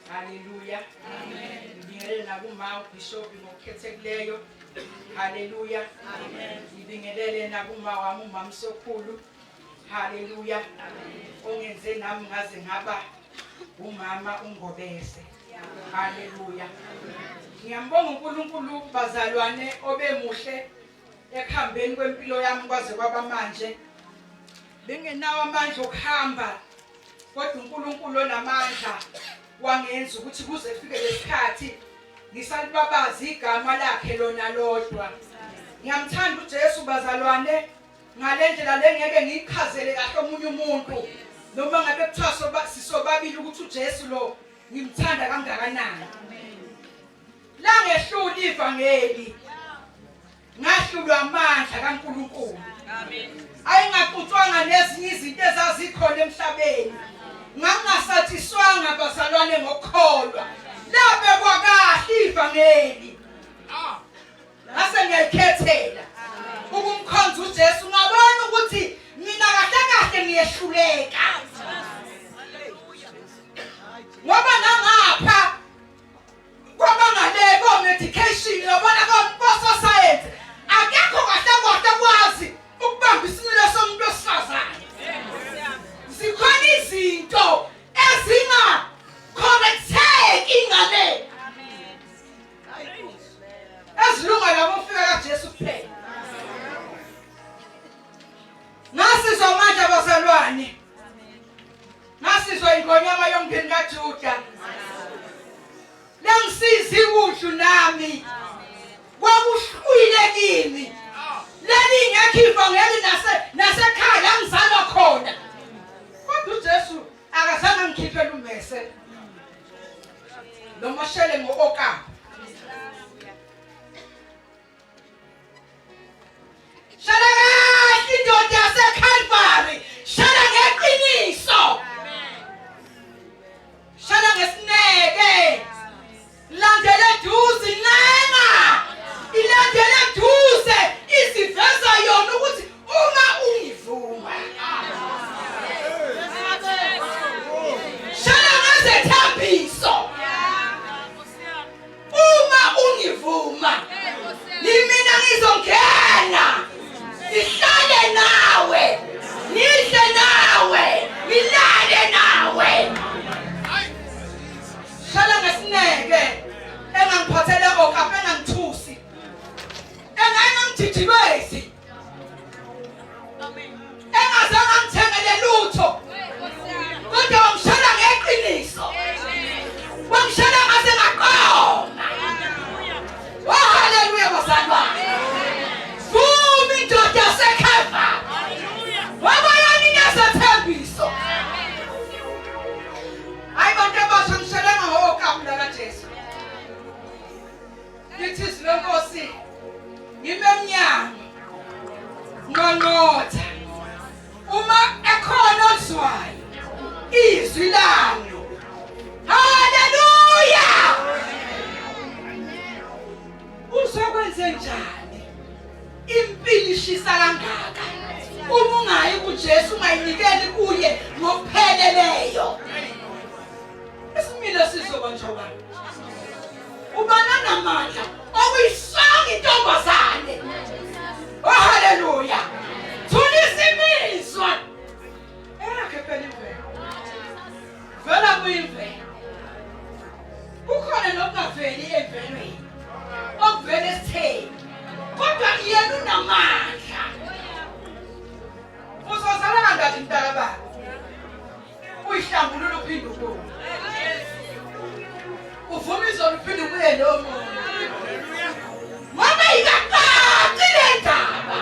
Hallelujah. Amen. Ngibingelele nakuma ubishop ngokhethekileyo. Hallelujah. Amen. Ngibingelele nakuma wami umamsokhulu. Hallelujah. Amen. Ongenze nami ngaze ngaba umama ungobese. Hallelujah. Ngiyambonga uNkulunkulu bazalwane obemuhle ekhambeni kwempilo yami kwaze kwaba manje. Bengenawo amandla okuhamba kodwa uNkulunkulu onamandla wangenza ukuthi kuze kufike lesikhathi ngisalibabaza igama lakhe lona lodwa. Ngiyamthanda uJesu bazalwane ngalendlela lengeke ngiyichazele kahle omunye umuntu noma ngabe kuthiwa sisobabili ukuthi uJesu lo ngimthanda kangakanani. La ngehlula ivangeli ngahlulwa amandla kaNkulunkulu. Amen. Ayingaqutshwanga nezinye izinto ezazikhona emhlabeni. Ngangasathiswanga bazalwane ngokukholwa. Labe kwakahle ivangeli. Ngase ngiyakhethela ukumkhonza uJesu ngabona ukuthi mina kahle kahle ngiyehluleka. Ngoba nangapha kwaba ngale ko medication yabona ko science akekho kahle kwazi ukubamba isimilo somuntu osifazane. Zikhona izinto ezinga correcteki ngale. Ezilunga labo ufika kaJesu kuphela. Nasizwa manje abazalwane. Nasizwa ingonyama yomndeni kaJuda. Lengisizi ukudlu nami. Kwakuhlwile kimi. Leli ngekhiva ngeli nasekhaya la ngizalwa khona. Kodwa uJesu akazange ngikhiphele ummese. Lo mashele ngokokapa. Shala kahle indoda yaseCalvary. Shala ngeqiniso. Shala ngesineke. Landela duze ncenga. Ilandela duze isiveza yona ukuthi uma ungivuma. Shala ngezethembiso. Uma ungivuma. Mina ngizongena. Ngihlale nawe. Nidle nawe. Ngilale nawe. Shala ngesineke. Engangiphathele okaphe engangithusi. Engangithithibezi. Amen. Engazange ngithengele lutho. Kodwa wamshala ngeqiniso. Wamshala ngaze ngaqoma. Oh haleluya. ukushisa kangaka uma ungayi kuJesu ungayinikeli kuye ngokupheleleyo isimilo sizoba njengoba ubanana amandla okuyisonga intombazane oh haleluya thulisa imizwa yakhe phela imvelo vela kuyimvelo kukhona nokungaveli emvelweni okuvela esitheni kodwa yena unamandla uzozala kangathi mntaka baba uyihlambulula uphinde ubuye uvuma izolo uphinde ubuye lo muntu ngoba ikaqaqi le ndaba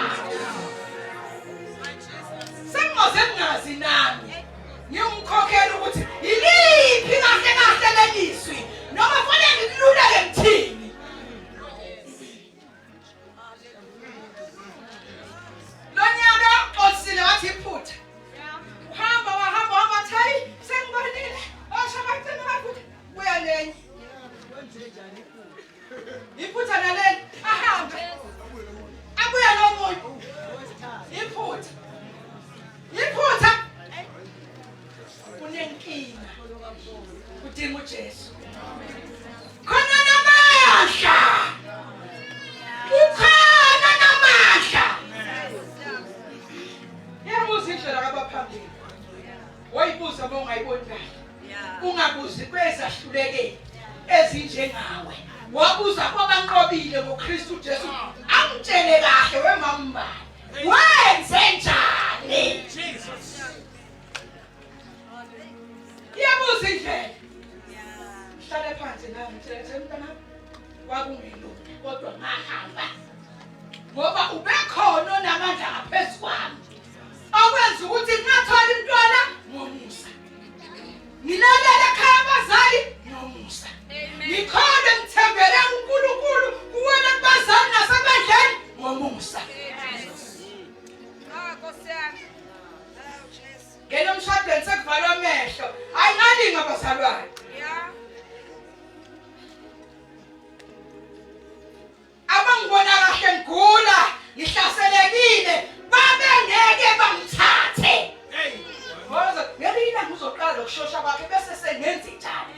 sengoze kungazi nami ngiyumkhokhela ukuthi iliphi kahle kahle leliswi noma fanele ngikululeke ngithini lonyaka osile wathi iphutha wahamba thayi sengibonile oshabathini baphutha buya lenye iphutha naleni ahamba abuya nomunye iphutha unenkinga udinga uJesu khona namandla ukhona namandla yabuza indlela kabaphambili wayibuza bongayiboni kahle ungabuzi kwezahlulekile ezinjengawe wabuza kwabanqobile ngoKristu Jesu amtshele kahle wemambala wenze njani Jesus yabuza indlela hlale phansi nami mthethe mntana wakungilunga kodwa ngahamba ngoba ubekhona namandla ngaphezulu kwami akwenza ukuthi ngathola intwana ngomusa ngilalela ekhaya abazali ngomusa ngikhona ngithembele uNkulunkulu kuwena kubazali nasemandleni ngomusa Nkosi yami ngene umshadweni sekuvalwa amehlo ayingalinga abazalwane abangibona kahle ngigula ngihlaselekile babe ngeke bangithathe ngoba ngelina uzoqala ukushosha kwakhe bese sengenza njani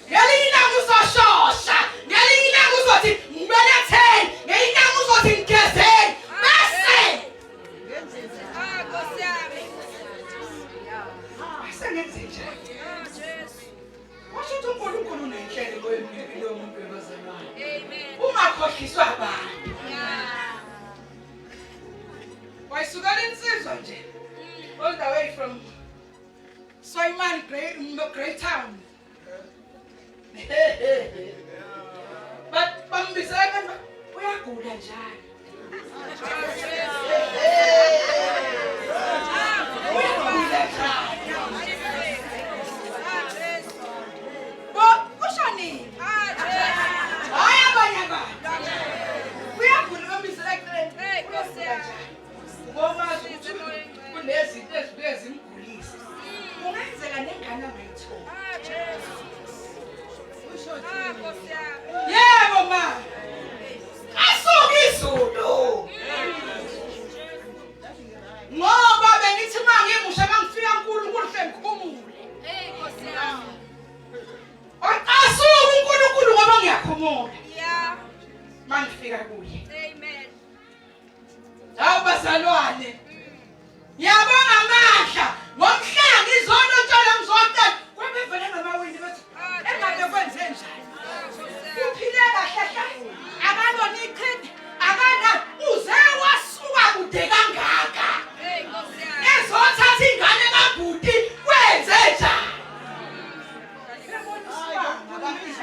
ngelina uzoshosha ngelina uzothi ngibeletheni ngelina uzothi ngigezeni bese Nkosi yami asengenze njani washo uNkulunkulu nenhlelo loyempilo yomuntu webazalwane amen ungakhohliswa abantu wayisukela insizwa nje all the way from Soyman Great Town but bambisana uyagula njalo kunezinto ezibuye zimgulise kungenzeka nengane angayithola yebo ma asuka izulu ngoba bengithi mangimusha mangifika uNkulunkulu sengikhumule asuka uNkulunkulu ngoba ngiyakhumula mangifika kuye amen awubazalwane yabona amandla ngomhlanga izono ntshela ngizotela kwebevele ngamawindi bethi engabe kwenze njani uphile kahle akalona iqhidi akana uze wasuka kude kangaka ezothatha ingane kabhuti kwenze njani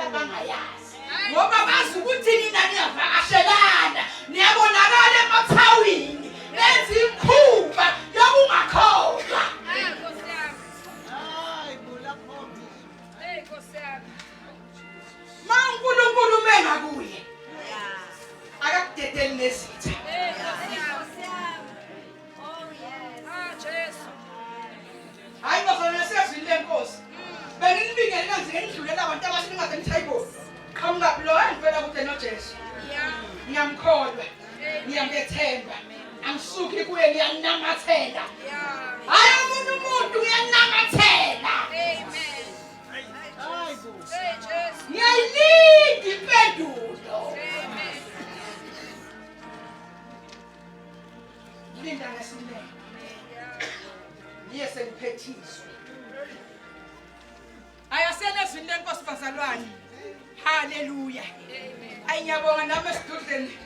abangayazi ngoba bazi ukuthi nina niyavakashelana niyabonakala emathawini nenza imkhuba yokungakholwa Ungabi lo engivela kude noJesu. Ngiyamkholwa. Ngiyamethemba. Angisuki kuye ngiyanamathela. Hayi umuntu uyanamathela. Amen. Hayibo. Ngiyayilindi impendulo. Amen. Linda ngasinene. Yes engiphethiswe. Ayasena ezwini lenkosi bazalwane. Hallelujah. Amen. Ayiyabonga nami esidudleni.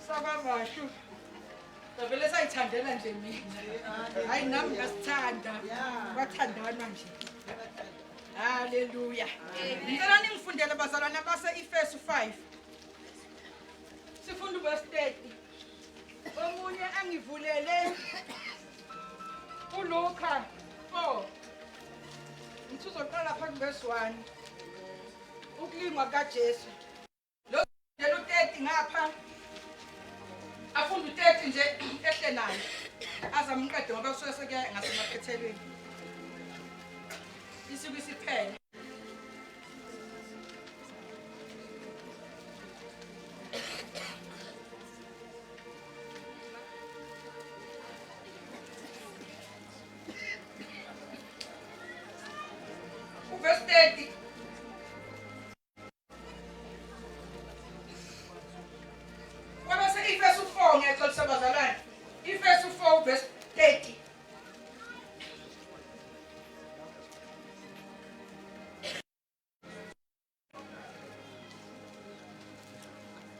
Sakabashu. Vele sayithandela nje mina. Hayi nami ngasithanda. Bathandana nje. Hallelujah. Ngicela ningifundele bazalwane base Efesu 5. Sifunda verse 30. Omunye angivulele uLuka 4. Ngithuzoqala phansi verse 1. Ukulingwa kaJesu. Lo ngelo 30 ngapha. Afunda 30 nje ehle naye. Azamqede ngoba usuke sekuya ngasemakhethelweni. Isuke isiphele. Verse 30. Kwaba se Efesu 4 ngiyacela bazalwane. Efesu 4 verse 30.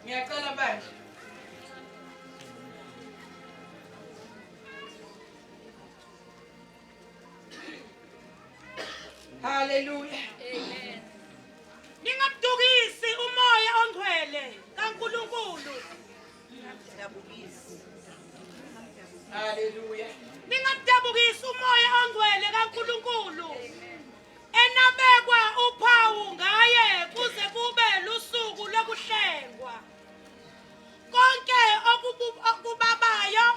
Ngiyacela manje. Hallelujah. Amen. Ningamdukisi umoya ongcwele kaNkulunkulu. Hallelujah. Ningamdabukisi umoya ongcwele kaNkulunkulu. Enabekwa uphawu ngaye kuze kube lusuku lokuhlengwa. Konke okubabayo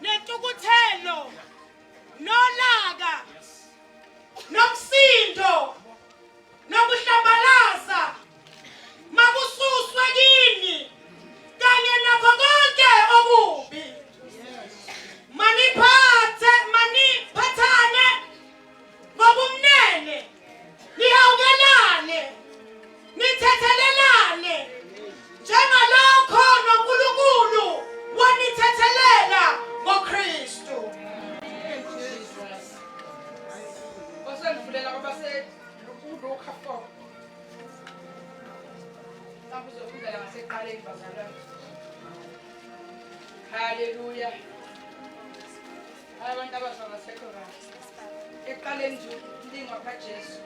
nentukuthelo nolaka nomsindo nokuhlambalaza makususwe kini kanye nakho konke okubi. Maniphathane ngobumnene, nihawukelane, nithethelelane njengalokho noNkulunkulu wanithethelela ngoKristu. Basengivulela ngoba uLuka 4. Lapho uzofundela ngaseqaleni bazalwane. Hallelujah. Abantu abazwa ngasekho kahle. Eqaleni nje ulingwa kaJesu.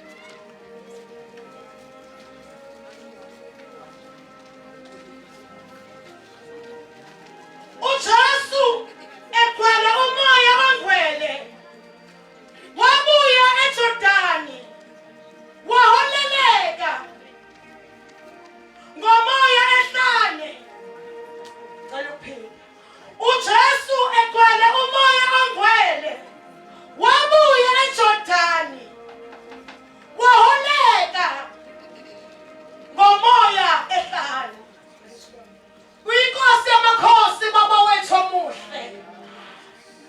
uJesu egcwele umoya ongcwele wabuya eJordani waholeleka ngomoya ehlane. uJesu egcwele umoya ongcwele wabuya eJordani waholeka ngomoya ehlane. Uyinkosi yamakhosi baba wethu omuhle.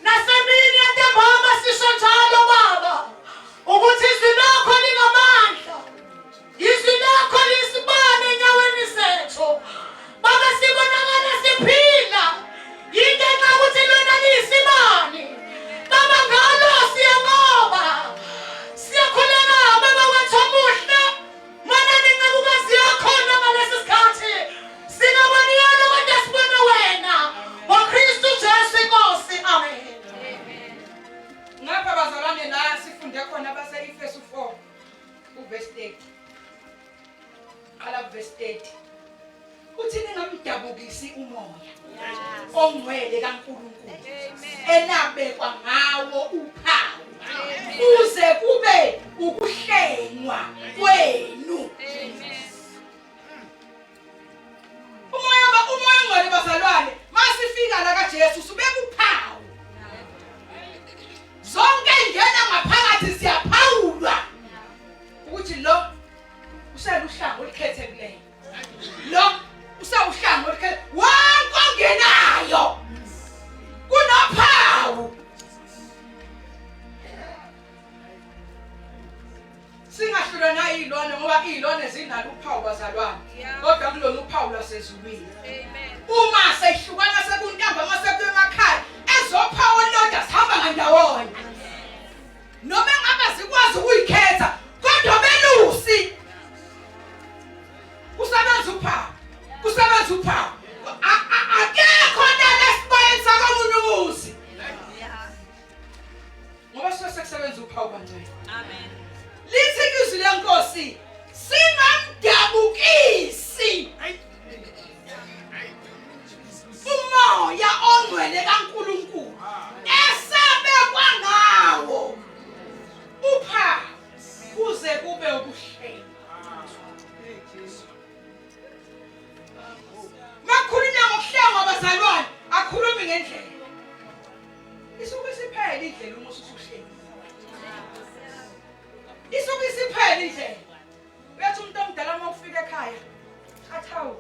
Nasemini yantambama sisho njalo baba ukuthi izwi lakho lingamandla. Izwi lakho lisibane enyaweni zethu. Baba sibonakala siphila. Yingenxa yokuthi lona liyisibane. Baba ngalo siyanqoba. Siyakhuleka baba wethu omuhle. Mana ningabukazi yakhona ngalesi sikhathi. Sinaboniyana kodwa sibone wena. ngoKristu Jesu inkosi. Amen. Ngapha bazalwane la sifunde khona base Efesu 4 uverse 30. Qala verse 30. Uthi ningamdabukisi umoya ongcwele kaNkulunkulu. Enabekwa ngawo uphawu. Kuze kube ukuhlengwa kwenu. Umoya ongcwele bazalwane masifika la kaJesu subeka uphawu. Zonke ingena ngaphakathi siyaphawulwa ukuthi lo useluhlango olikhethekileyo. Lo usawuhlango olikhethe wonke ongenayo kunophawu. Singahlulwa na izilwane ngoba izilwane zinalo uphawu bazalwane. Kodwa kulona uphawu lwasezulwini. Amen. Uma sehlukana sekuntamba mase kuyemakhaya ezophawu olodwa sihamba ngandawonye. Noma ngabe sikwazi ukuyikhetha kodwa belusi. Kusebenza uphawu. Kusebenza uphawu. Akekho nale sibayeni sakomunye umuzi. Ngoba sekusebenza uphawu kanjani? Amen. Lithi izwi lenkosi singamdabukisi umoya ongcwele kaNkulunkulu esabekwa ngawo uphawu kuze kube ukuhlenga. Makhulunywa ngokuhlenga abazalwane akhulumi ngendlela. Isuke siphele indlela uma usuhlenga. Isuke isiphele indlela. Uyathi umuntu omdala uma ufika ekhaya athawu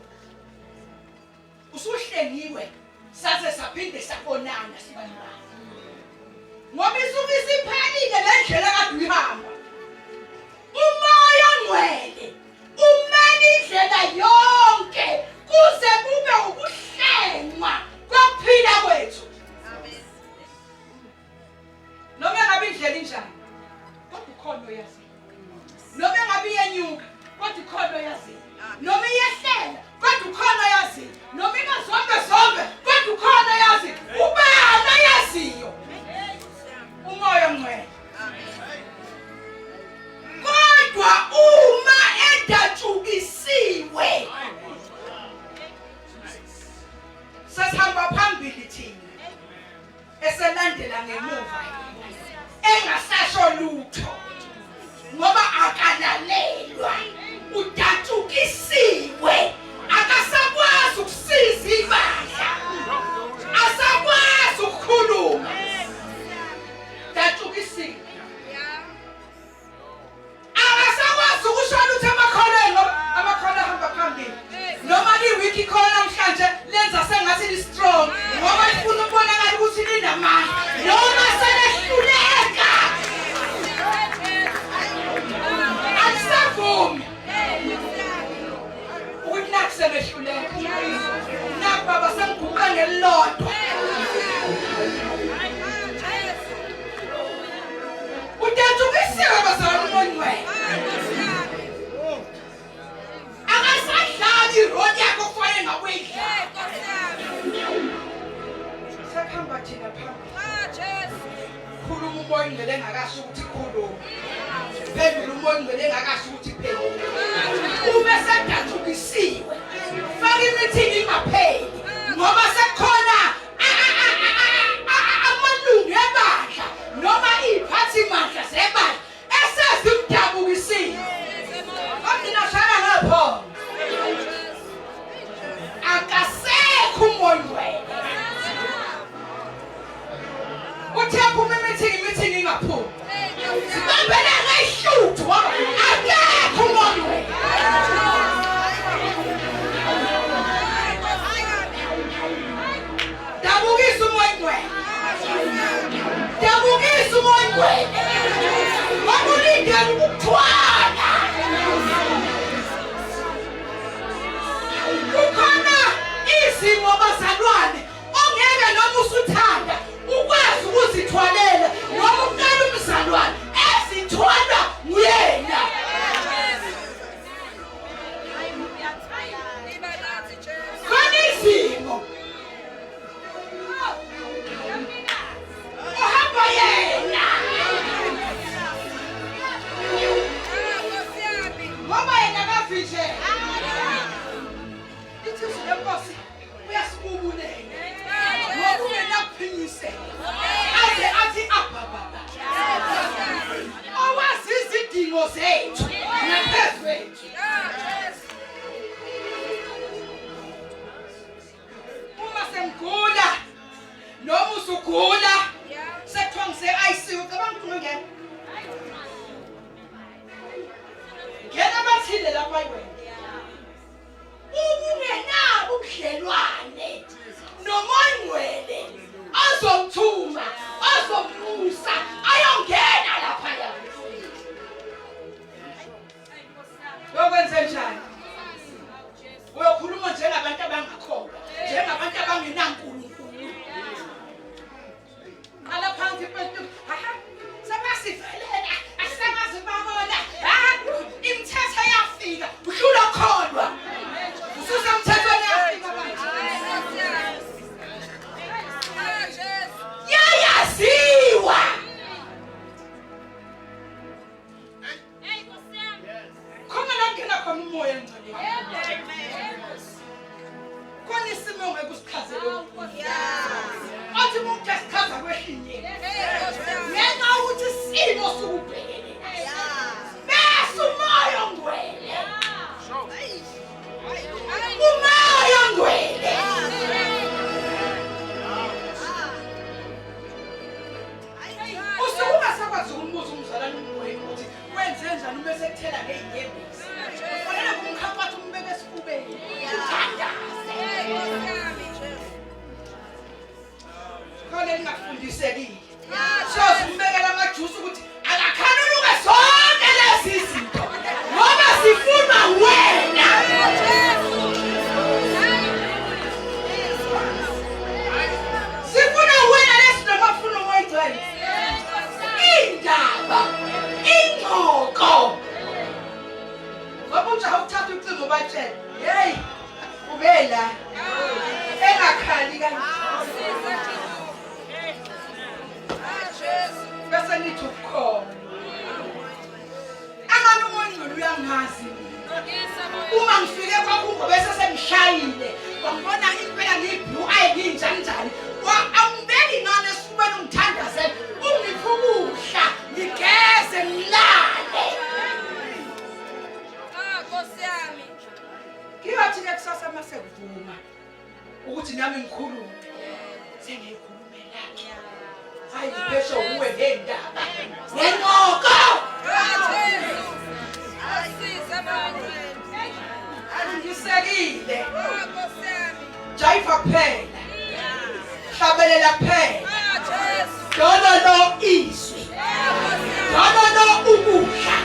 usuhlengiwe saze saphinde sabonana sibanibani. Ngoba isuke isiphelile le ndlela kade uyihamba. Umoya ongcwele umele indlela yonke kuze kube ukuhlengwa kokuphila kwethu. Amen. Noma ngabe indlela injani kodwa ukhona oyazi. Noma ngabe iyenyuka kodwa ukhona oyazi. Noma iyehlela kodwa ukhona oyazi. Noma ingazombe kodwa ukhona oyazi. Ubani oyaziyo? Umoya ongcwele. Kodwa uma edatshukisiwe sasihamba phambili thina eselandela ngemuva engasasho lutho ngoba akalalelwa udatshukisiwe akasakwazi ukusiza ibandla asakwazi ukukhuluma datshukisiwe akasakwazi ukusho lutho emakholweni amakhola ahamba phambili noma liwiki khona namhlanje lenza sengathi li strong ngoba lifuna ukubonakala ukuthi linamandla noma selehluleka alisavumi ukuthi nathi sebehluleka naku baba sengiguqa ngelilodwa udatshukisiwe bazalwane ongcwele akasadlali iroli yakho kufanele ngakuyidlala sekuhamba thina phambili khuluma umoya ongcwele engakasho ukuthi khuluma phendula umoya ongcwele engakasho ukuthi phendula uma sedatshukisiwe faka imithingi ingapheli ngoba sekukhona amalungu ebandla noma iy'phathimandla zebandla esezimdabukisile omdinashana ngapho akasekho umoya ongcwele uthe phuma imithingi ingaphumi sibambele ngehluthu ngoba akekho umoya ongcwele. Dabukisa umoya ongcwele. Dabukisa umoya ongcwele. Ngoba ulindele ukuthwala. Kukhona izimo bazalwane ongeke noma usuthanda ukwazi ukuzithwalela noma uqala umzalwane ezithwala nguyena. Khona izimo uhamba yena ngoba yena kavitshe ithi lenkosi uyasikubulela ngoba ungenakuphinyisela aze athi abababa owazi izidingo zethu naphezu kwethu. Uma sengigula noma usugula sekuthiwa ngise-ICU ucabanga ukuthi ungena ngena abathile lapha wenze njani? Uyokhuluma njengabantu abangakholwa, njengabantu abangenankulunkulu. Qala phansi phezulu. Sabasivelela, asamazi babona. Imithetho yafika, uhlula kholwa. Ususa umthethweni yafika manje. Yayaziwa. Khona la ngena khona umoya engcwele. Khona isimo ongeke usichazele. Athi umuntu asichaza kwehlinye. Ngenxa ukuthi isimo sokubhekene. Bese umoya ongcwele. Umoya ongcwele. Usuka sakwazi umbuzo umzalwane umoya ukuthi wenze njani uma sekuthela ngey'nyembezi. Kufanele kumkhampatha umbeke esifubeni. Uthandaze. Khona lingafundisekile. Shoza umbekela amajusi ukuthi akakhanuluke zonke lezi zinto ngoba sifuna wena. Sifuna wena lesi namafuna umoyigcwele. Indaba, ingxoxo. Ngoba ujaha ukuthatha ucingo batshela, hey, ube la. Engakhali kanjani. Bese nithi ukukhona. Angani umoyingcwele uyangazi. Uma ngifike kwakungo bese semshayile. Wabona impela ngiblu ayinjani njani. Awungibeki ngane esifubeni ungithandazele. Ungiphe ukudla, ngigeze, ngilale. Nkosi yami. Ngiyathi-ke kusasa masevuma ukuthi nami ngikhulume. Sengiyikhulumela. Hayi besho uwe ngendaba. Ngengqoko. Asiza manje. Angisekile. Nkosi yami. Jayiva kuphela. Hlabelela kuphela. Jesu. Dololo izwi. Dololo ukudla.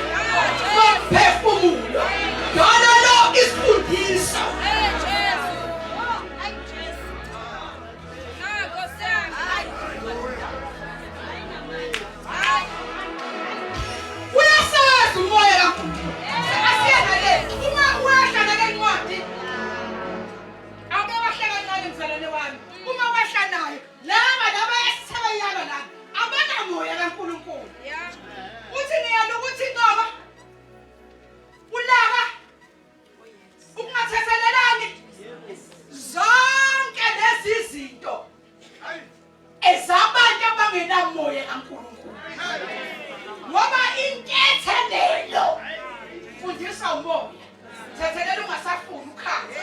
Phefumulo. Dololo isifundiso. Uyasazi umoya kakhulu. Asiyena uma wahlala lencwadi. Ake wahlala naye mzalwane wami. Uma wahlala naye, laba esithebeyana la. Abanamoya kaNkulunkulu. Uthi niyalo ukuthi ngoba ulaka ukungathethelelani zonke lezi zinto ezabantu abangenamoya kaNkulunkulu. Ngoba inkethelelo fundisa umoya. Thethelela ungasafuni ukhaza.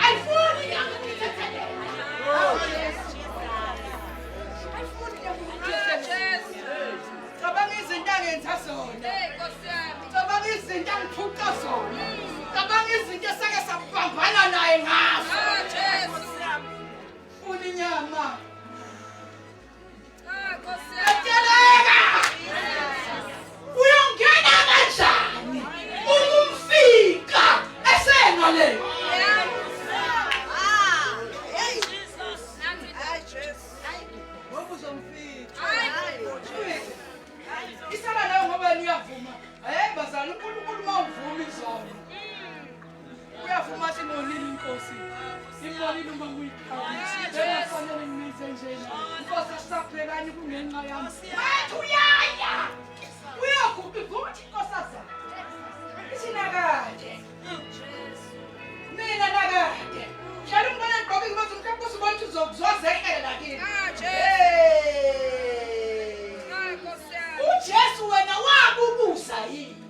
Ayifuni yakuthethelela. Cabanga izinto angenza zona. Cabanga izinto angiphuca zona. Cabanga izinto esake sabambana naye ngazo. Ufuna inyama. Eteleka. Uyongena kanjani? Umfika esengale. Isala nayo ngoba niyavuma. Bazali uNkulunkulu mawuvuma izona. Uyavuma athi monini inkosi. Imonini uma ngiyikhathi. Bengafanele ngimise njena. Inkosi asisabhekani kungenxa yami. Bathi uyaya. Uyaguqa ukuthi inkosi azana. Ithina kade. Mina nakade. Hlala umbona egqoke ngibathi mhlawumbe usibona ukuthi uzozehlela kini. uJesu wena wakubuza yini?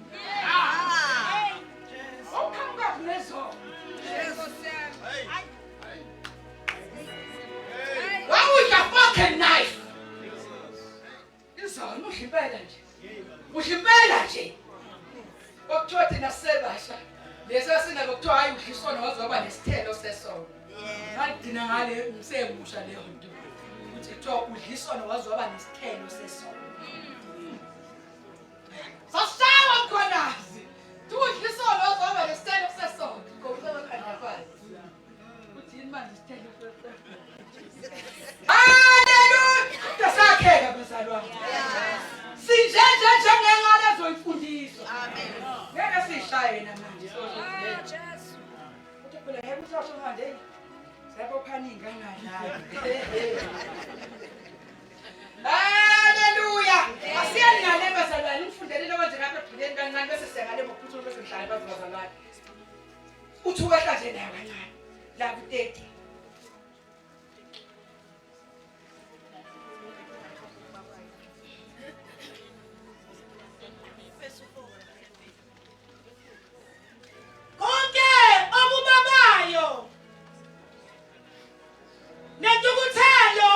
Awukhamka kulezo. Wawudla fucking knife. Izona uhlipela nje. Uhlipela nje. Okuthiwa thina sebasha. Lesa sina lokuthiwa hayi udlisona wazoba nesithelo sesono. Ngagcina ngale msemusha leyo nto. Uthi kuthiwa udlisona wazoba nesithelo sesono. Usasho manje. Siyabophana ingangani nayo. Haleluya. Asiyani ngale bazalwane umfundelele manje ngapha egcineni kancane bese siyangale ngokuphuthuma bese ngihlala bazalwane. Uthi wehla nje nayo kancane. La ku30. Konke okubabayo nentukuthelo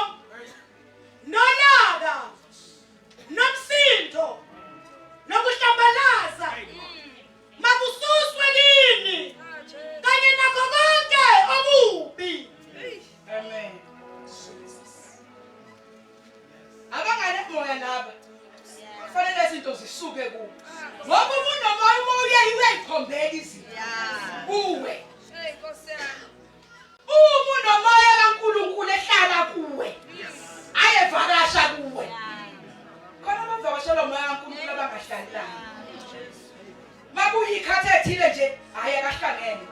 nolaka nomsindo nokuhlambalaza makususwe kini kanye nakho konke okubi. Amen. Abangane moya laba. Kufanele izinto zisuke kuwe. Ngoba umuntu nomoya umoya uyayikhombela izinto. Kuwe. Hey, Nkosi yami. Umuntu nomoya kaNkulunkulu ehlala kuwe. Ayevakasha kuwe. Khona abavakashela umoya kaNkulunkulu abangahlali. Makuyikhathe ethile nje hayi akahlangene.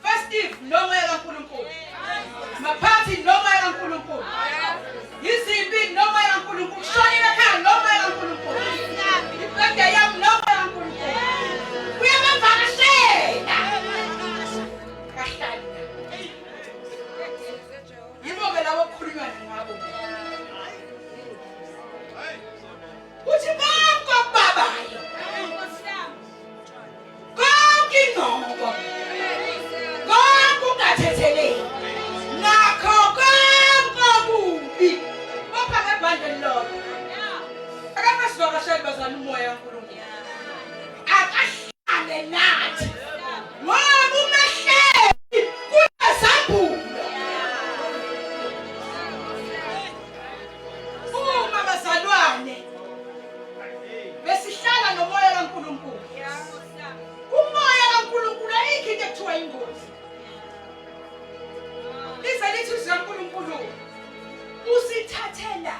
Festive nomoya kaNkulunkulu. Maphathi nomoya kaNkulunkulu. Izimpi nomoya kaNkulunkulu. Shonile ekhaya nomoya kaNkulunkulu. Ibhede yami nomoya kaNkulunkulu. Uyabavakashela. Kahlali. Yibo-ke labo okukhulunywa ngabo. Uthi bonke okubabayo. Konke ingqondo. Konke ungathetheleki. Nakho konke okubi. Bopha ngebhandle lodwa. Akamasivakasheli bazana umoya kaNkulunkulu. Akahlale nathi. Ngoba umehleli kunezambulo. Uma bazalwane besihlala nomoya kaNkulunkulu. Umoya kaNkulunkulu ayikho into ekuthiwa ingozi. Lize lithi uZaNkulunkulu usithathela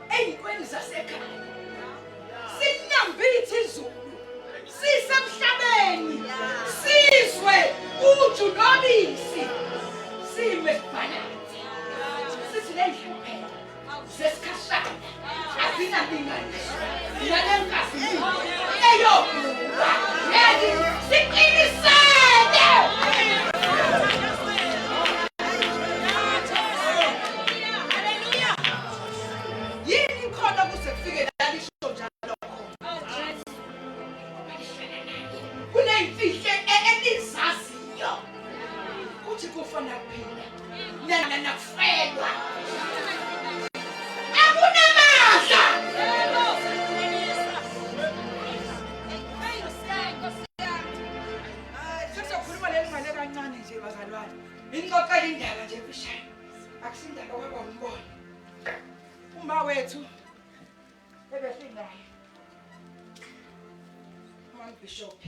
ey'ntweni zasekhaya. Sinambithe izulu. Sisemhlabeni. Sizwe uju nobisi. Sime sibhalansi. Sithi ley'hluphelo zesikhashana azinalinganiso. Nalenkazi eyokuba siqinisele. Yini khona kuze kufike la lisho njalo khona. Kuney'mfihle enizaziyo. Kuthi kufana kuphila. Nakufelwa. Akunamandla. Sesizokhuluma leli ngane kancane nje bazalwane. Ingxoxela indaba nje mfishane. Akusindaba kwaba umbono. Uma wethu ebesinaye uMbishop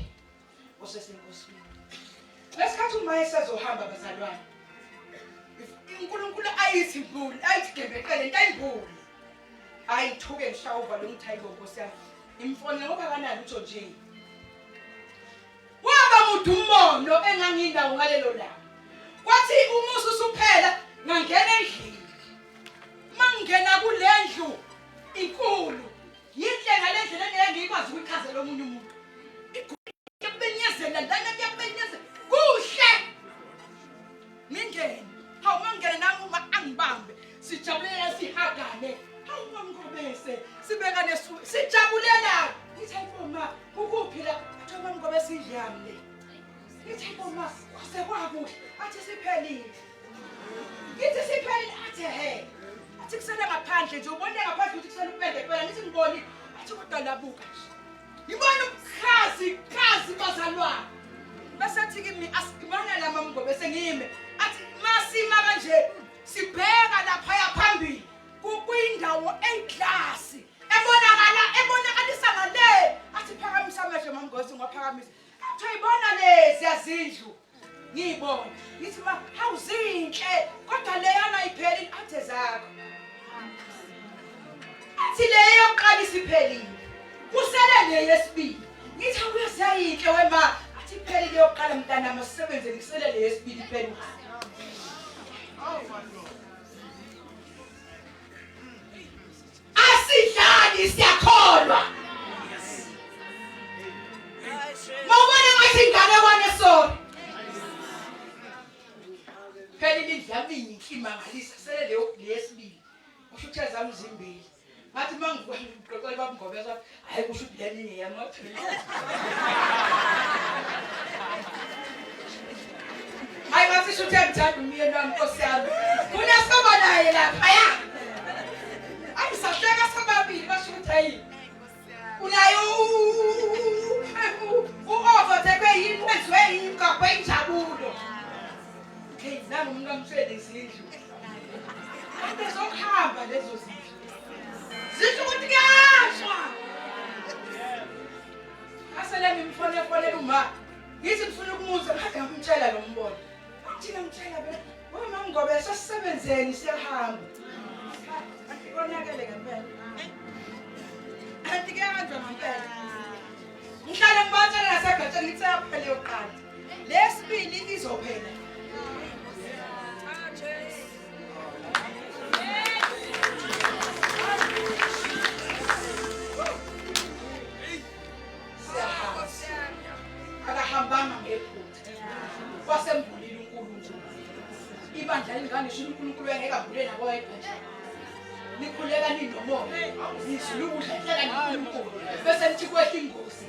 osesenkosini. Lesikhathi uma esezohamba bazalwane. uNkulunkulu ayithi imbuli, ayithi gebekele into ayimbuli. Ayithuke ngihlawuva lo ngithayibo Nkosi yami. Imfone ngoba kanani utho nje. Waba mudu umbono engangindawo ngalelo langa. Kwathi umusu usuphela ngangena endlini. Mangena kulendlu inkulu. Yinhle ngalendlela engeke ngikwazi ukuchazela omunye umuntu. Ikubenyezela lana kuyabenyezela. Kuhle. Mingene. Hawu mangena nami uma angibambe. Sijabulela sihagane. Hawu mangobese. Sibeka nesu. Sijabulela. Ngithi ayiboma ukuphi la? Athi mangobe sidlamle. Ngithi ayiboma kwasekwakuhle. Athi siphelile. Ngithi siphelile athi he. Athi kusela ngaphandle nje ubone ngaphandle ukuthi kusela upende phela ngithi ngiboni athi kodwa labuka nje. Ngibona ukhazi bazalwane. Bese athi kimi asikubona la mamgobe sengime. Athi masima kanje sibheka lapha yaphambili kuyindawo eyiclass ebonakalisa ngale athi phakamisa amehlo mamgosi ngaphakamisa athi uyibona lezi yazindlu ngiyibona ngithi ma hawuzinhle kodwa leyana ipheli athe zakho athi leyo yokuqala isiphelile kusele leyesibili ngithi uyasayinhle wema athi phela ile yokuqala mntana masisebenze ngisele le yesibili phela uhamba. Asidlali siyakholwa. Mawubona ngathi ingane wane sona. Phela indlaminyi inhlima ngalisa sele le yesibili. Usho ukuthi ezami zimbili. Ngathi mangiqoqela babungobeza hayi kusho ukuthi leninye yamaphela. Hayi ngathi sho ukuthi ngithanda umyeni wami Nkosi yami. Kunesoba naye lapha ya. Ayisahleka sababili basho ukuthi hayi. Unayo uovotekwe yini wenziwe yini ngakwe injabulo. Hey nami umuntu amshele izindlu. Ade zokuhamba lezo zindlu. Zisho ukuthi kuyashwa. Asele ngimfonele uma. Ngithi ngifuna ukumuza kade ngimtshela lo mbono. Thina ngitshela bela, "Wena ngobe sasebenzeni siyahamba." Athi konakele ngempela. Athi kuyanjwa ngempela. Ngihlale ngibatshela nasegcatsheni ngithi yaphela yokuqala. Lesibili izophela. Akahambanga ngephutha. Wasembulile uNkulunkulu. Ibandla lingane sho uNkulunkulu engeke avule nabo ephela. Nikhuleka ninomoya. Nizulu ukudlela noNkulunkulu. Bese nithi kwehla ingozi.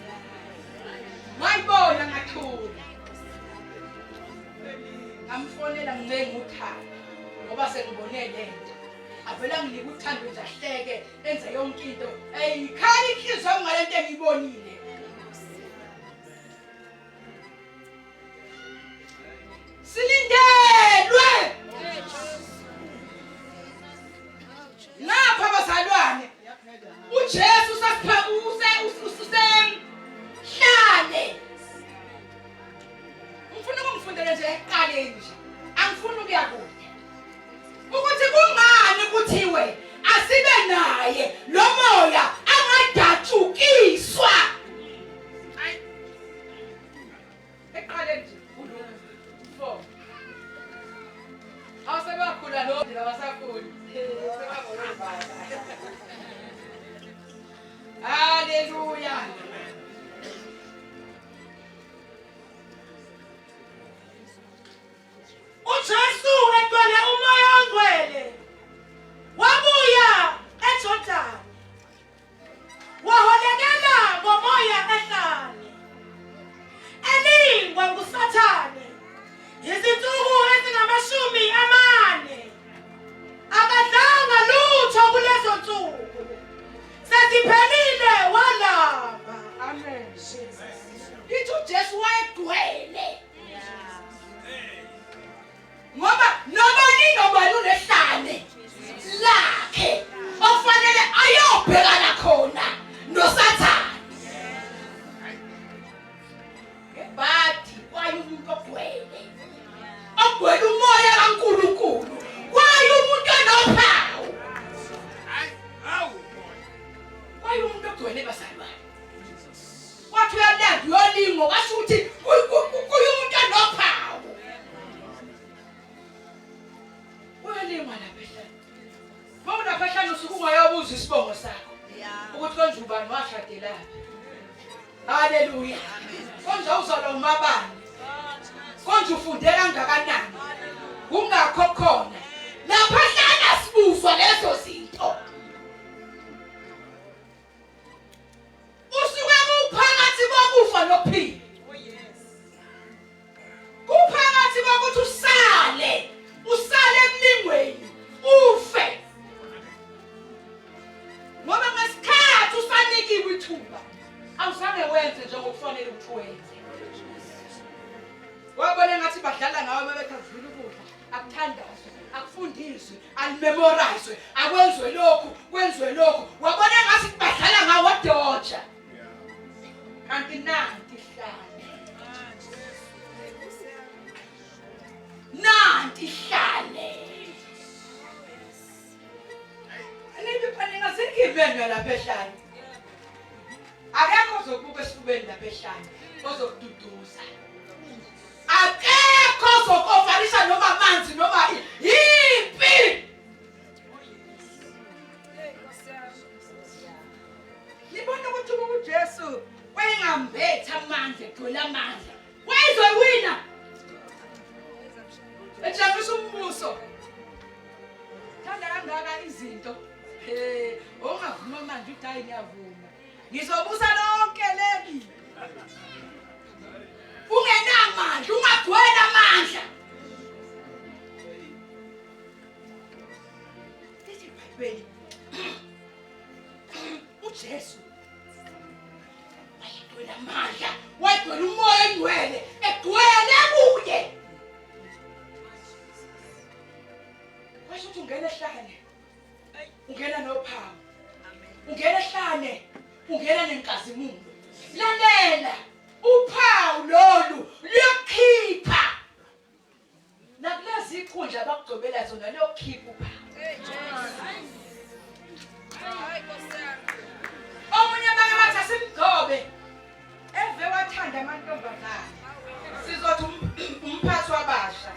Mayibona ngathula. Ngamfonela ngicenga uthando ngoba sengibone lento. Avela nginika uthando nje ahleke enze yonke into. Eyikhali inhliziyo ngalento engiyibonile. Silindelwe. Lapha bazalwane. uJesu sasipha hlale. Ngifuna ukungifundela nje eqaleni nje. Angifuni ukuya kude. Ukuthi kungani kuthiwe asibe naye lo moya angadatshukiswa. Eqaleni nje ulo. Asebakhula lo abasakhuli. Sebabona baba. Hallelujah. uJesu etwele umoya ongcwele. Wabuya eJordani. Waholekela ngomoya ehlane. Elingwa nguSathane. Izinsuku ezingama-40. Akadlanga lutho kulezo nsuku. Seziphelile walamba. Amen. Ithi uJesu wayegcwele. Ngoba nobani unehlane lakhe ofanele ayobhekana khona noSathane. Bathi kwayumuntu ogcwele. Ogcwele umoya kaNkulunkulu. Kwayumuntu onophawu. Kwayumuntu ogcwele bazalwane. Wathi uyalanda uyolingo kasho ukuthi kuyumuntu onophawu. Uyalingwa lapha ehlane. Mawuna lapha ehlane usuke ungayobuza isibongo sakho. Ukuthi konje ubani washadelaphi. Haleluya. Konje uzalwa umabani. Konje ufunde kangakanani. Ungakho khona. Lapha ehlane asibuzwa lezo zinto. Usuke uphakathi kokufa nokuphila. Kuphakathi kokuthi usale emlingweni ufe. Ngoba ngesikhathi usanikiwe ithuba awuzange wenze njengokufanele ukuthi wenze. Wabona ngathi badlala ngawe bebethazula ukudla akuthandazwe akufundiswe alimemorizwe akwenziwe lokhu. Wabona ngathi badlala ngawe doja. Kanti nanti hlale. Nanti hlale. Anibe phanela sikibenda lapha ehlane. Akekho ozokubuka esifubeni lapha ehlane ozokududuza. akekho zokovalisa noma amanzi noma yimpi. Libona ukuthi uJesu wayengambetha amandla egcwele amandla. Wayezoyina. Ejabulisa umbuso. Thanda kangaka izinto. Ongavuma manje uthi hayi ngiyavuma. Ngizobusa lonke leli. Ungenamandla, ungagcwele amandla. Lithi iBhayibheli. uJesu wayegcwele amandla, wayegcwele umoya engcwele, egcwele kuye. Washo ukuthi ungena ehlane, ungena nophawu, ungena ehlane, ungena nenkazimulo. Lalela, uphawu lolu luyokhipha nakulezi ikhundla abakugcobela zona luyokhipha uphawu. Omunye bake wathi asimgcobe eve wathanda amantombazane sizothi umphathi wabasha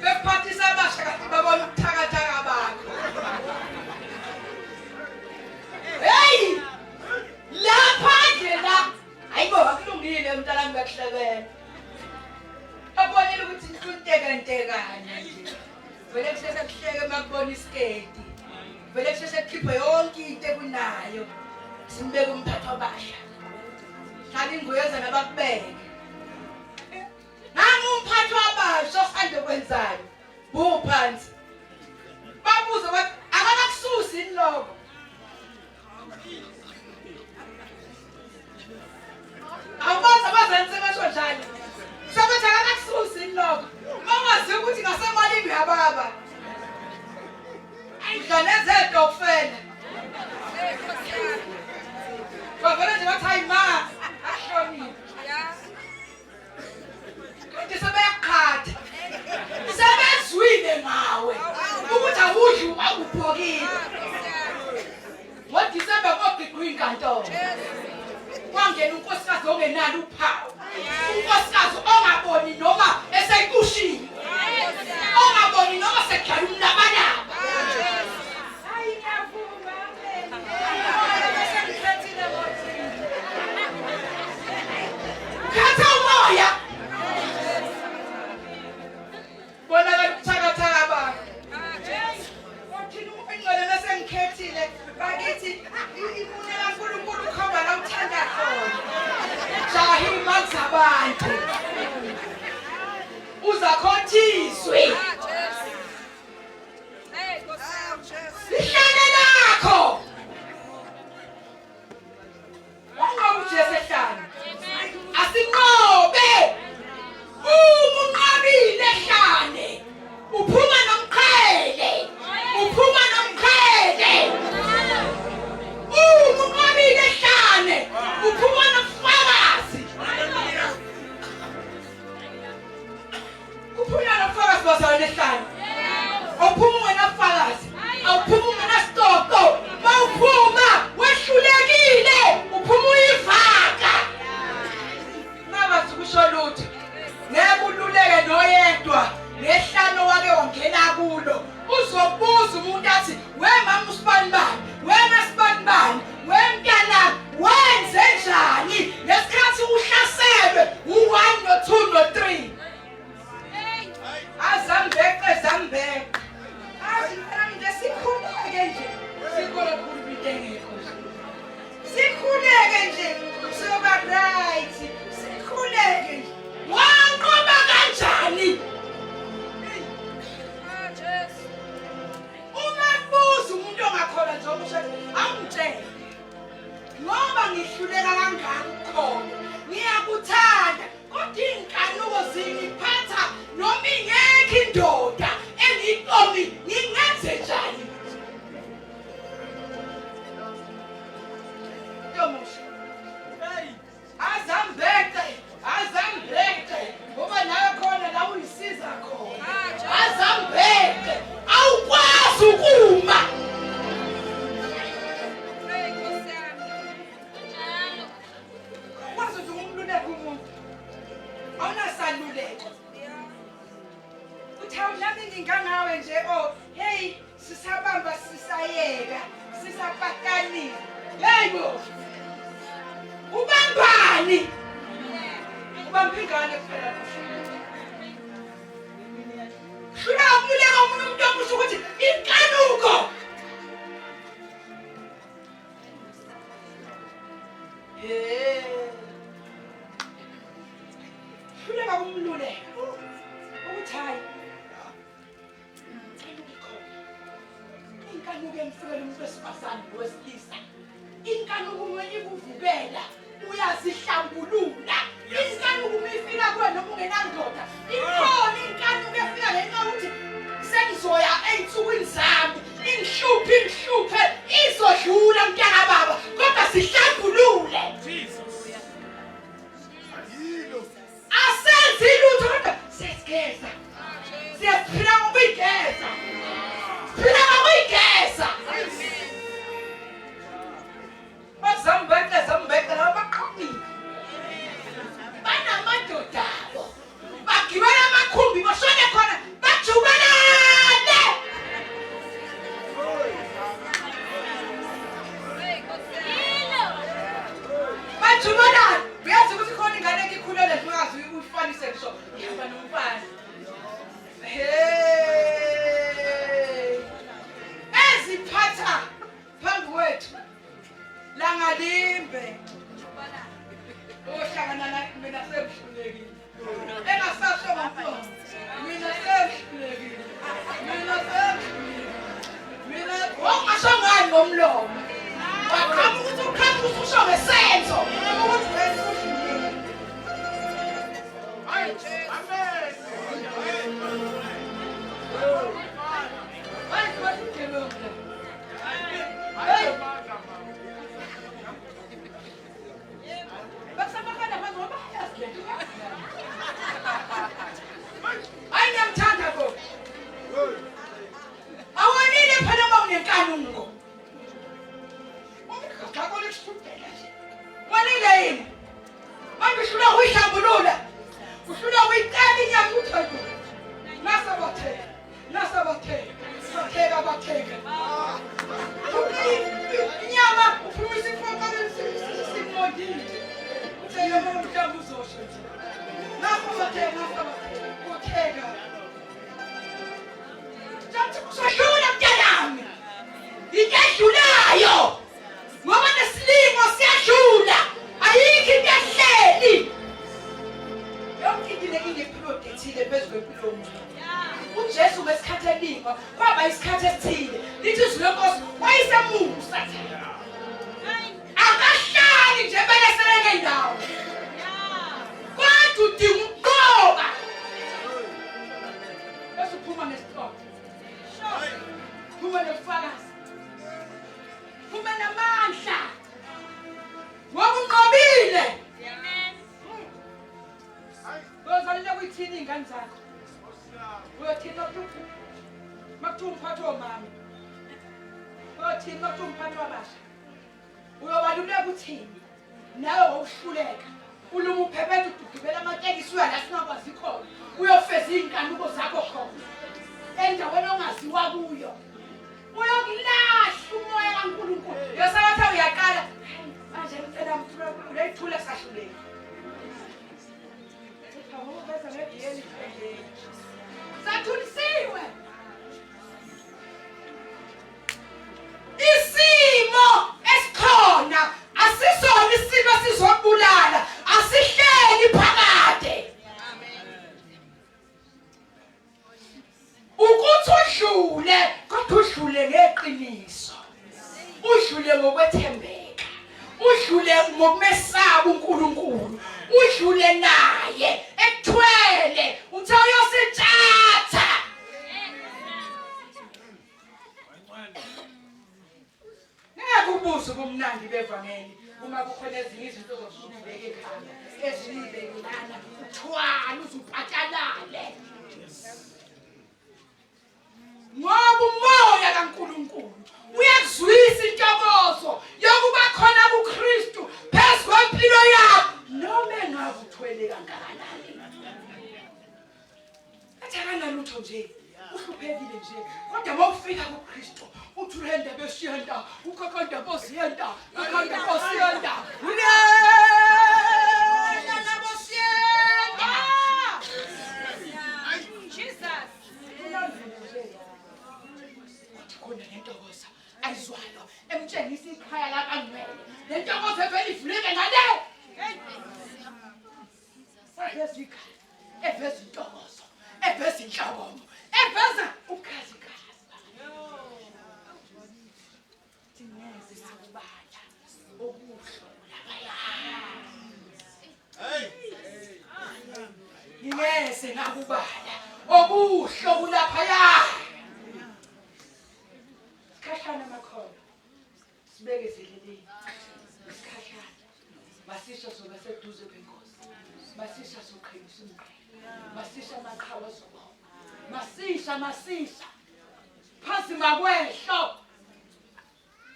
bephathisa abasha kanti babona ubuthakathaka bakho. Hey, lapha nje la hayibo akulungile mntanami bakuhlebela abonile ukuthi inhluntekane nje vele kusheshe kuhleke makubona isketi vele kusheshe kukhiphe yonke into ekunayo simbeke umphathi wabasha hlala ingoyeza nabakubeke nami umphathi wabasha osande kwenzayo buphansi babuza bathi akakakususi inloko awubaza abazenze basho njalo sebethi akakakususi inloko mawazi ukuthi ngasemalini yababa ayidlanezedofela bavele nje bathi hayi ma ahloniphe kanti sebeyakhatha sebezwile ngawe ukuthi awudli akuphokile ngoDisemba kogigwa inkantolo kwangena unkosikazi ongenalo uphawu unkosikazi ongaboni noma eseyikushiwe ongaboni noma sekhala umlabalaba. Hayi ngiyavuma besengikhethile ngothini khetha umoya bona ukuthakathaka bakho wathini ingcwele mesengikhethile bakithi ifunela uNkulunkulu ukhomba la uthanda khona jahima zabantu uzakhothiswe ihlane lakho wangabe uJesu ehlane asinqobe unqabile ehlane uphuma nomqhele uphuma nomqhele unqabile ehlane uphuma nofakazi kuphuma nofakazi bazalwane ehlane awuphuma ungenafakazi awuphuma ungenasitoko mawuphuma wehlulekile uphuma uyivaka nabathi kusho lutho ngeke ululeke noyedwa nehlano wake wangena kulo uzobuza umuntu athi wemama usibani bani wemasibani bani wemntana wenze njani lesikhathi uhlaselwe u1 no2 no3 azambeke zambeke azifanele sikhuleke nje sikole kulubitengeko sikhuleke nje soba right sikhuleke nje wanqoba kanjani umabuza umuntu ongakhola nje omusha angitshela ngoba ngihluleka kangaka ukukhona ngiyakuthanda kodwa inkanuko zingiphatha noma ingekho indoda engiyikomi ngingenze njani Tomusha azambeke ngoba nayo khona la uyisiza khona azambeke awukwazi ukuma Hayibo. Ubambani. Ubambingane kuphela. Shula umleka umuntu omusho ukuthi inkanuko. Shula kumlule. Ukuthi hayi. Inkanuko emfikela umuntu wesifazane wesilisa. Inkanuko uma ikuvukela uyazihlambulula. Inkanuko uma ifika kuwe noma ungenandoda. Ikhona inkanuko efika ngenxa ukuthi sengizoya ey'nsukwini zami. Ingihluphe izodlula mntana baba. Kodwa sihlambulule. Asenzi lutho kodwa siyageza. Siyaphila ngokuyigeza. Siphila ngokuyigeza. Zambeke labaqhamile. Banamadoda abo. Bagibela amakhumbi bashone khona bajubalane. Bajubalane. Uyazi ukuthi khona ingane engikhulele ngingazi uyifanise ngisho. Ihamba nomfana. Eziphatha phambi kwethu. Langalimbe. Ohlangana naye mina semhlulekile. Engasasho ngomfo. Mina semhlulekile. Mina Ongashongani ngomlomo. Waqhamuka ukuthi uqhamuka usho ngesenzo. ukuthi wena uhlulekile. Hayi kwathi ugelonke. Hayi. Basabakana ngoba yazi. Hayi ngiyamthanda bo. Awonile phela uma unenkanuko. Ngakho lesithubela nje. Wanile yini? Manje uhlula uyihlambulula. Uhlula uyiqala inyama uthando. Batheka. Inyama Ufuna isifoka simodile. Utheyama umhlaba uzosho nje. Nakho batheka. Jathi kusadlula mntanami. Ikadlulayo. Ngoba nesilimo siyadlula. Ayikho into ehleli. Yonke into inephilodi ethile phezu kwempilo yomuntu. uJesu ngesikhathi elingwa kwaba isikhathi esithile lithi izwi lenkosi wayesemusa akahlali nje beleseleke indawo kodwa udinga ukuqoka bese uphuma nesihloko phuma nobufakazi phuma namandla ngoba unqobile Ngozalile kuyithini ingane zakho? Uyothina makuthiwa umphathi womama. Uyothina makuthiwa umphathi wabasha. Uyobaluleka uthini? Nawe wawuhluleka. Uluma uphephethe ugibela amatekisi uya la singakwazi khona. Uyofeza iy'nkanuko zakho khona. Endaweni ongaziwa kuyo. Uyokulahla umoya kaNkulunkulu. Yosabatha uyaqala. Manje ngicela mthula ulethula sahluleka. Sathulisiwe. Isimo esikhona asisona isimo sizobulala, asihleli phakade. Ukuthi udlule, kodwa udlule ngeqiniso. Udlule ngokwethembeka. Udlule ngokumesaba uNkulunkulu. Udlule naye ekuthwele uthi uyosithatha. Ngeke ubuze ubumnandi bevangeli uma kukhona ezinye izinto zokusuka ibeke ekhaya ezibeke lana uthwala uzubhatalale. Ngoba umoya kaNkulunkulu uyakuzwisa intokozo yokuba khona kuKristu phezu kwempilo yakho noma engabe uthwele kangakanani. Athakana lutho nje uhluphekile nje kodwa mawufika kuKristu uthi urenda besiyenda ukhokanda bosiyenda ukhanda ikhaya labangcwele lentokozo evele ivuleke ngale eveza ikhaya eveza intokozo eveza inhlabomo eveza ubukhazikhazi thingeze sakubala okuhle laphaya ngingeze ngakubala okuhle okulaphaya sikhashana makhona sibekezeleleni sikhashana masisha soba seduze kwenkosi masisha soqhelisa umqhele masisha amaqhawe sobonga masisha phansi makwehlo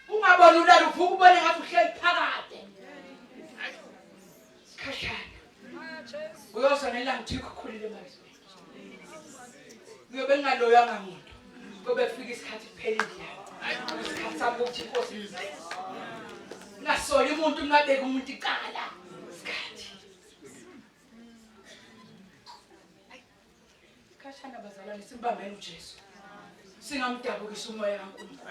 ungaboni ulala uvuka ubone ngathi uhleli phakade sikhashana uyozonela ngithi ukukhulile mazwi kuyobe ngaloyanga muntu kube kufika isikhathi kuphelile isikhathi sami ukuthi inkosi ngasoli umuntu ngabeka umuntu iqala isikhathi khashana bazalwane simbambele uJesu singamdabukisa umoya kaNkulunkulu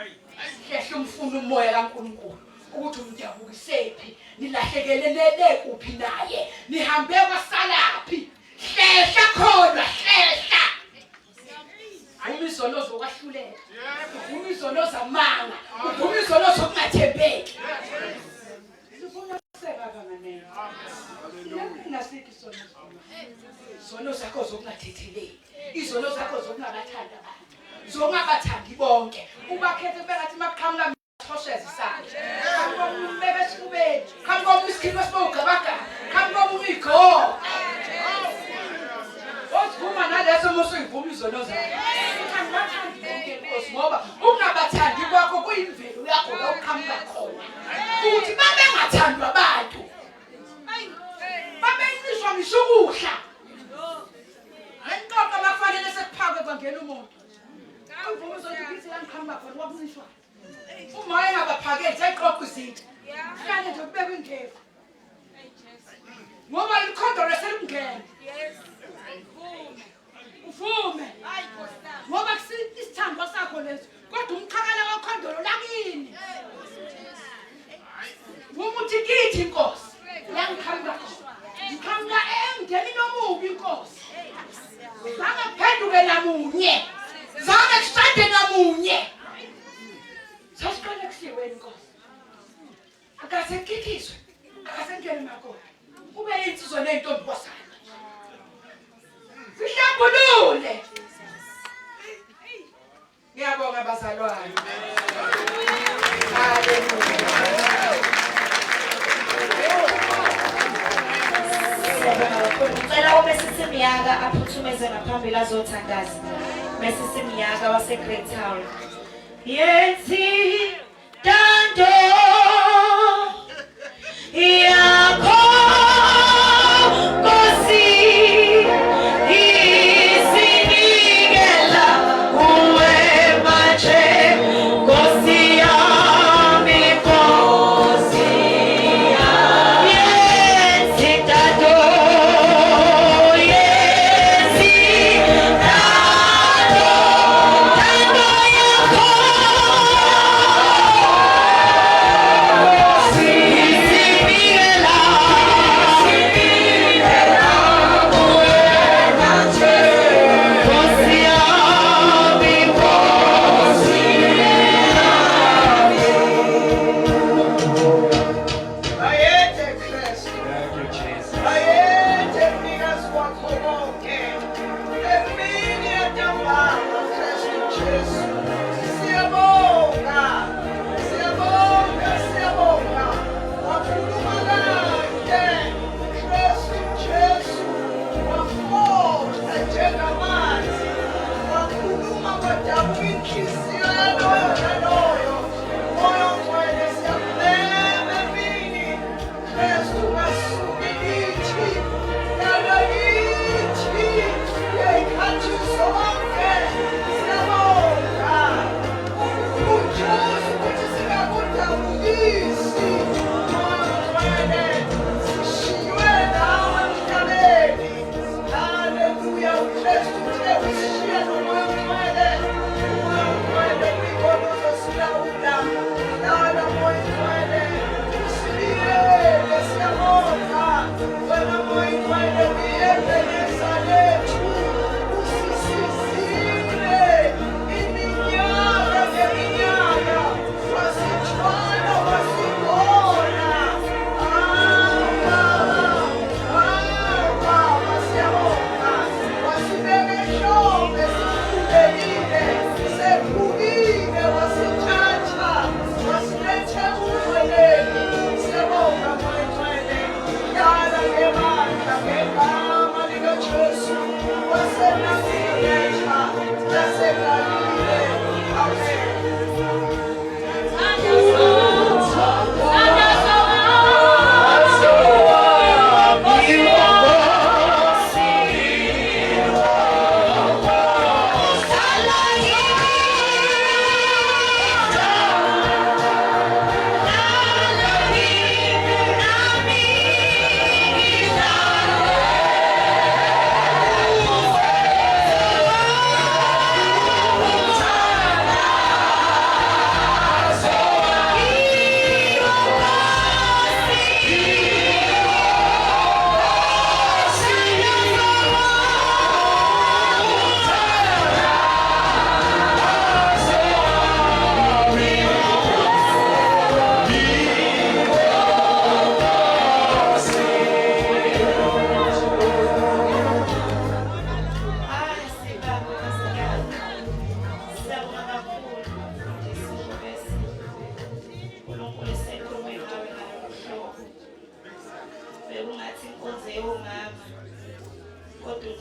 hlehle umfuna umoya kaNkulunkulu ukuthi umdabukisephi nilahlekelele kuphi naye nihambe kwasalaphi hlehla khona hlehla umizono zokahlulela umizono zamanga umizono zokungathembeki sifuna sebaba nganene nasithi sono zakho zokungathetheleki izono zakho zokungabathanda abantu zongabathandi bonke ubakhethe bengathi maqhamuka thosheza isandla kambe umbebe sibubeni kambe umisikhipha sibogabaka kambe umiko osivuma naleso musu ivuma izono zakho kangathandi bonke inkosi ngoba ungabathandi kwakho kuyimvelo yakho la uqhamuka khona ukuthi babengathandwa abantu babencishwa ngishukuhla hayiqoqa bafanele sekuphakwe kwangena umuntu uvuma izokuthi la ngiqhamuka khona wakuncishwa umoya ngabaphakeli seqoqa izinto kufanele nje kubekwe indlebe ngoba ikhondolo selimngena uvume ngoba isithambo sakho leso kodwa umqhakala wekhondolo lakini umuthi kithi inkosi yangikhamba ngikhamba emndenini omubi inkosi zangaphenduke namunye zange kusande namunye sasiqale kusiwe inkosi akase kikizwe akase ngene makona ube insizwa nentombi kwasana sihlambulule ngiyabonga bazalwane Ngicela uMesisimiyaka aphuthumeze ngaphambili azothandaza. Mesisimiyaka wase Great Town. Yenzi dando yakho Nkosi isinikela uwe mache Nkosi yami Nkosi yenzi dando yakho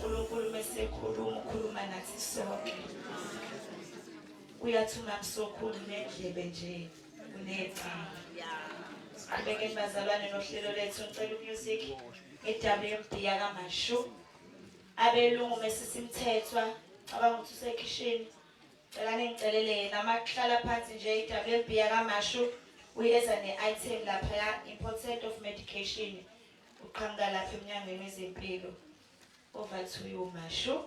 uNkulunkulu mesekhuluma ukhuluma nathi sonke. Uyathi ungamsokhulu nendlebe nje unecala. Abeke bazalwane nohlelo lethu ngicela umusic eWMB yakaMashu. Abelungu mesisimthethwa cabanga ukuthi usekishini. Cela ningicelele yena amahlala phansi nje eWMB yakaMashu uyeza ne-item lapha ya important of medication. Uqhamuka lapha eminyangweni wezempilo. Over to you Mashu.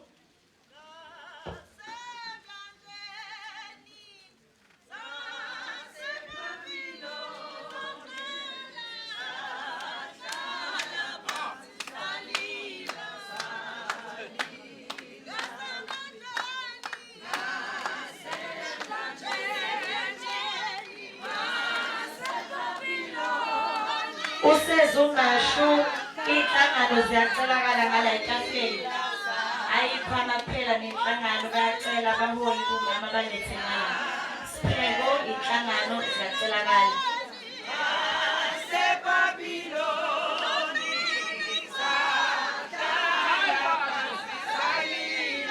USezuMashu inhlangano ziyacelakala ngala etafeni. Ayikho amaphela nenhlangano bayacela abaholi bomama balethe ngala. Sipheko inhlangano ziyacelakala. Salila,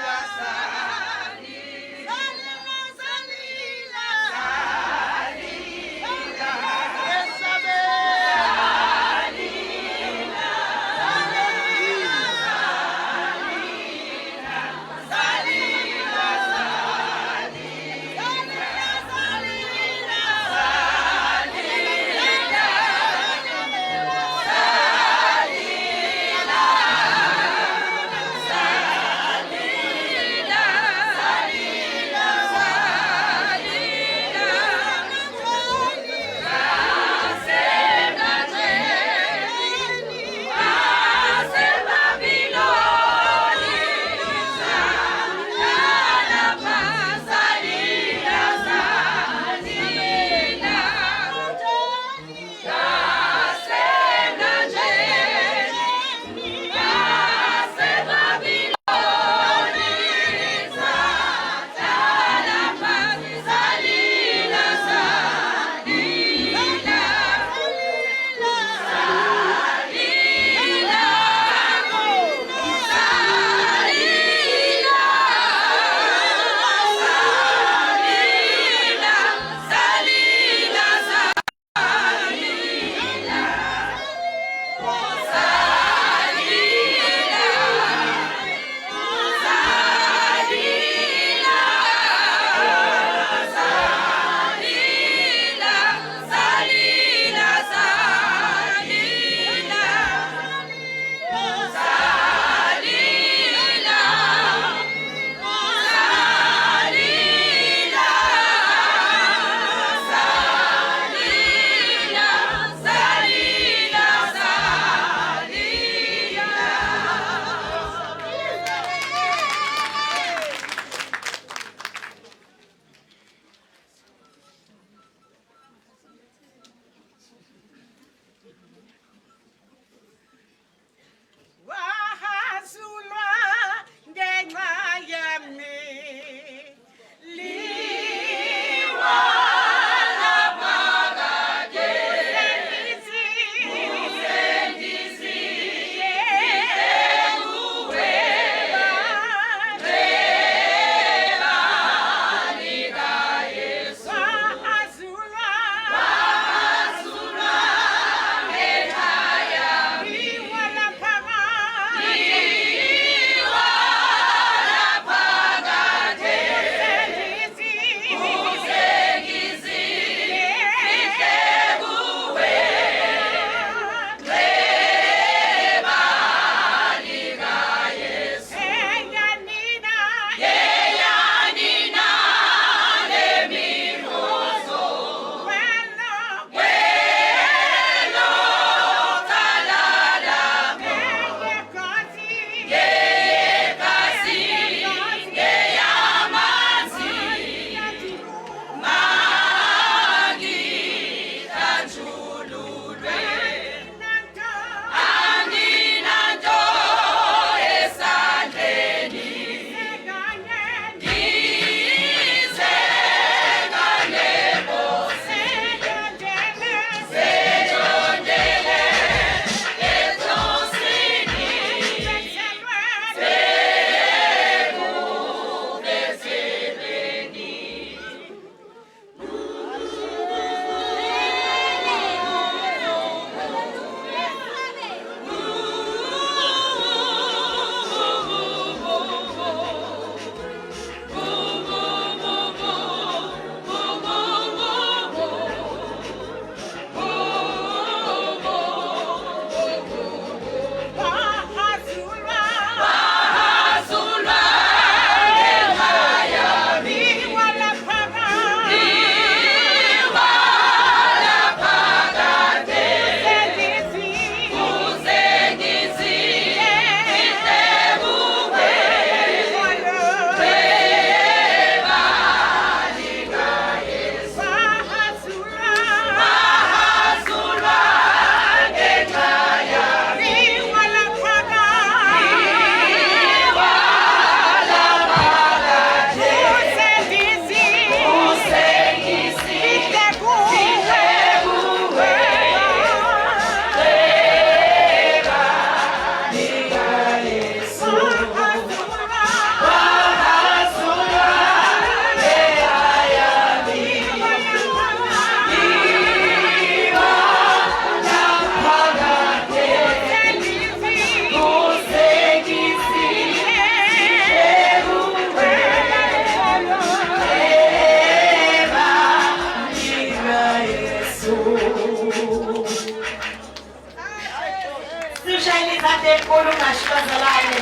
enkulu ngashibazalane.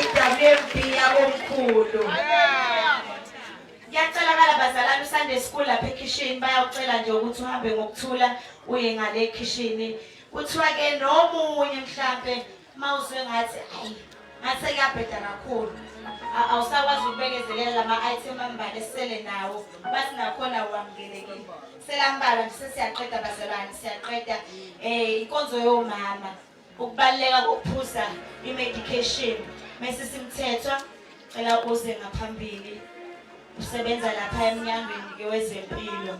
I-WMB yakomkhulu. Ngiyacelakala bazalwane uSunday school lapha ekitchen bayawucela nje ukuthi uhambe ngokuthula uye ngale ekitchen. Kuthiwa ke nomunye mhlambe mawuzwe ngathi hayi ngathi kuyabheda kakhulu. Awusakwazi ukubekezelela lama-item ambalwa esele nawo. Bathi nakhona uwamukelekile. Selambala nje sesiyaqeda bazalwane siyaqeda inkonzo yomama. Ukubaleka kokuphuza i-medication. Mase simthethwa cela uze ngaphambili. Usebenza lapha emnyangweni ke wezempilo.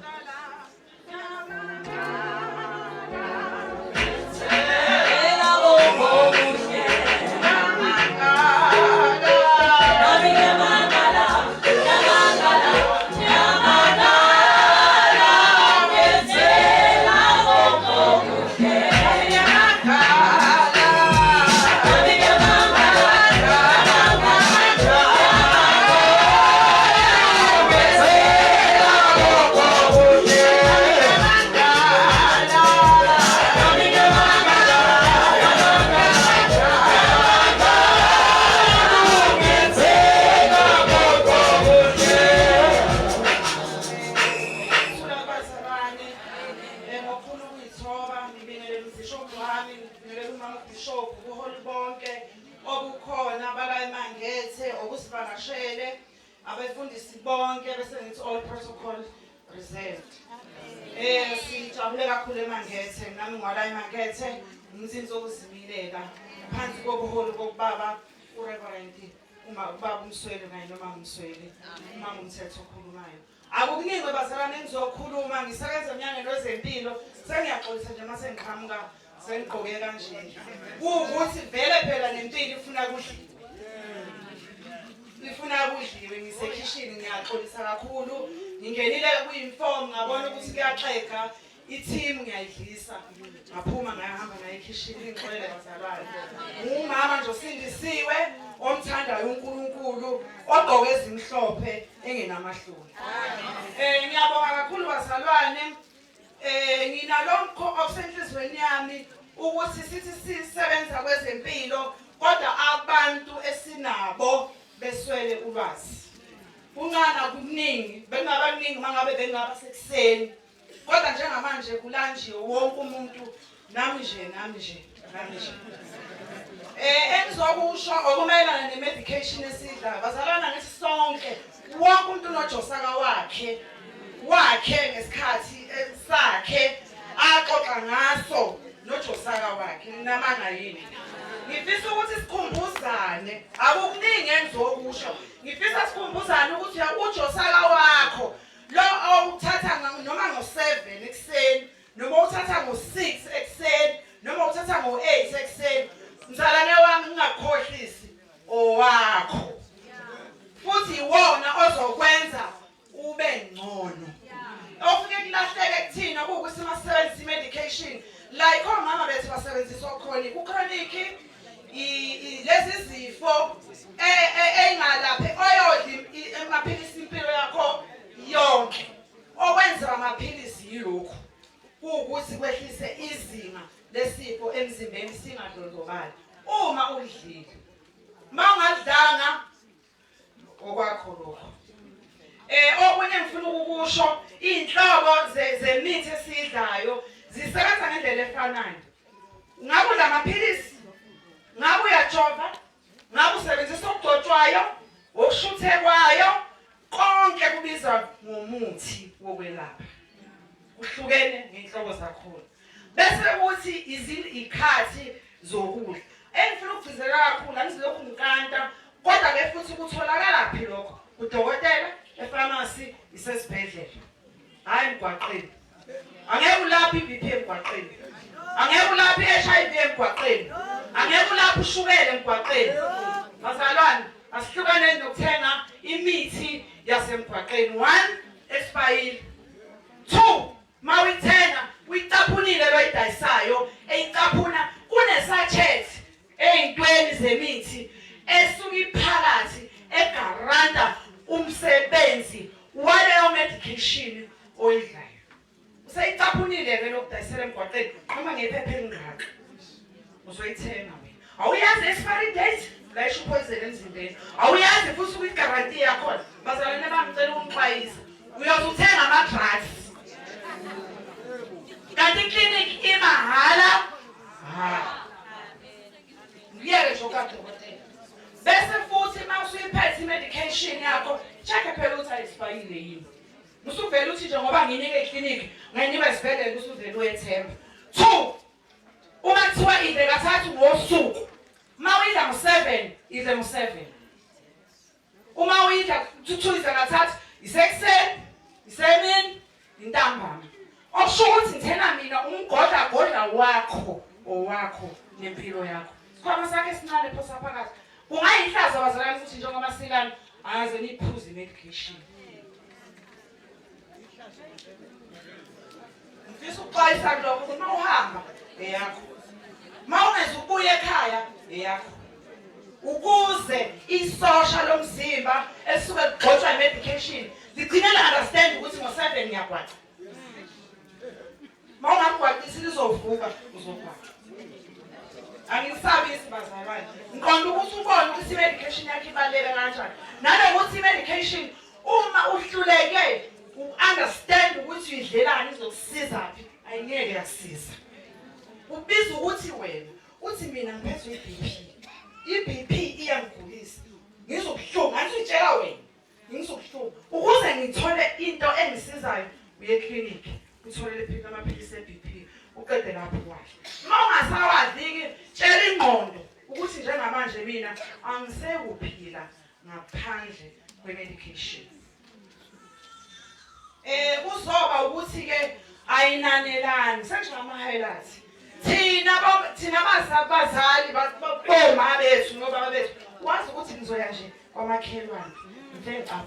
Abefundisi bonke bese ngithi all protocol reserved. Sijabule kakhulu eMangethe, nami ngwala eMangethe, umzinzo wokuzimileka phansi kobuholi bokubaba uReverend uma ubaba umswele naye noma umswele uma umthetho okhulumayo. Akukuningi bazalwane engizokhuluma ngisebenza emnyangweni wezempilo sengiyaxolisa nje mase ngiqhamuka sengigqoke kanje. Ukuthi vele phela nempilo ifuna kudliwa. Ngifuna ukudliwe ngisekitchen ngiyaxolisa kakhulu ngingenile kuyinform ngabona ukuthi kuyaxega i-team ngiyayidlisa ngaphuma ngahamba naye ekitchen ngixolele bazalwane umama nje osindisiwe omthandayo uNkulunkulu ogqoke ezimhlophe engenamahloni ngiyabonga kakhulu bazalwane nginalokho okusenhlizweni yami ukuthi sithi sisebenza kwezempilo kodwa abantu esinabo beswele ulwazi. Uncana kuningi, bengabaningi mangabe bengaba sekuseni. Kodwa njengamanje kulanjiwe wonke umuntu nami nje. Engizokusho okumayelana ne-medication esidlayo. Bazalwana ngithi sonke wonke umuntu unojosaka wakhe ngesikhathi sakhe axoxa ngaso nojosaka wakhe namanga yini. Ngifisa ukuthi sikhumbuzane, akukuningi engizokusho. Ngifisa sikhumbuzane ukuthi ujosaka wakho lo awuthatha noma ngo7 ekseni, noma uthatha ngo6 ekseni, noma uthatha ngo8 ekseni. Mzalwane wami ngingakhohlisi owakho. Futhi iwona ozokwenza ube ngcono. Ofike kulahleke kuthina ukuthi masebenzisa medication like omama bethu basebenzisa chronic lezi zifo engalaphe oyodli amaphilisi impilo yakho yonke okwenza amaphilisi yilokho ukuthi kwehlise izinga lesifo emzimbeni singadlondlobali uma udlile mangadlanga okwakho lokho okunye ngifuna ukukusho inhlobo zemithi esidlayo zisebenza ngendlela efanayo ngabe udla amaphilisi ngabe uyajova ngabe usebenzisa okugcotshwayo okushuthekwayo konke kubizwa ngomuthi wokwelapha kuhlukene ngenhlobo zakhona bese ukuthi ikhathi zokudla engifuna ukugcizelela kakhulu angizilokhu ngikanta kodwa ke futhi kutholakala phi lokho udokotela epharmacy isesibhedlela hayi emgwaqeni angeke ulaphi iBP emgwaqeni angeke ulaphi iHIV emgwaqeni angeke ulaphi ushukela emgwaqeni bazalwane asihlukane nokuthenga imithi yasemgwaqeni 1 expired 2 mawithenga uyitaphunile lo idayisayo eyicaphuna kunesachet eyintweni zemithi esuka iphakathi egaranta umsebenzi waleyo medication oyidlayo useyicaphunile ke lokudayisela emgwaqeni noma ngephepha elingaka uzoyithenga wena. Awuyazi expiry date la isho poison emzimbeni. Awuyazi futhi ukuthi guarantee yakhona. Bazalwane bangicela ukunixwayisa. Uyozuthenga ama drugs. Kanti clinic imahala. Ngiyeke nje kadokotela. Bese futhi mawusuyiphethe medication yakho, check phela ukuthi ayisifayile yini. Musuvela uthi nje ngoba nginike eclinic, nginika isibhedlela usuvela uyethemba. 2. Uma kuthiwa idle kathathu ngosuku. Mawuyidla ngo7, idle ngo7. Uma uyidla 2 idle kathathu, isekuseni, isemini, intambama. Okusho ukuthi ngithena mina umgodla wakho nempilo yakho. Sikhona sakhe esincane phosa phakathi. Ungayihlaza abazalwane futhi njengamasikani ayaze niphuze medication. Ngifisa ukuxwayisa lokho ukuthi mawuhamba eyakho. Mawungeza ubuye ekhaya eyakho. Ukuze isosha lomzimba esuke ligxotshwa medication ligcinela understand ukuthi ngo7 ngiyagwaxa. Mawungagwaqisi lizovuka uzogwaxa. Angisabi isibazalwane. Ngiqonda ukuthi ubone ukuthi medication yakhe ibaleke kanjani. Nanokuthi medication uma uhluleke understand ukuthi uyidlelani izokusiza phi, ayingeke yakusiza. Ubiza ukuthi wena uthi mina ngiphethwe iBP iyangigulisa. Ngizokuhlunga, ngitshela wena. Ngizokuhlunga. Ukuze ngithole into engisizayo uye clinic, uthole phela amaphilisi eBP, uqede lapho kwahle. Ungasawazi tshela ingqondo ukuthi njengamanje mina angisekuphila ngaphandle kwemedication. Kuzoba ukuthi ke ayinanelani senje ama highlights. Thina bazali boma bethu ngoba bethu wazi ukuthi ngizoya nje kwamakhelwane. Ngicapha.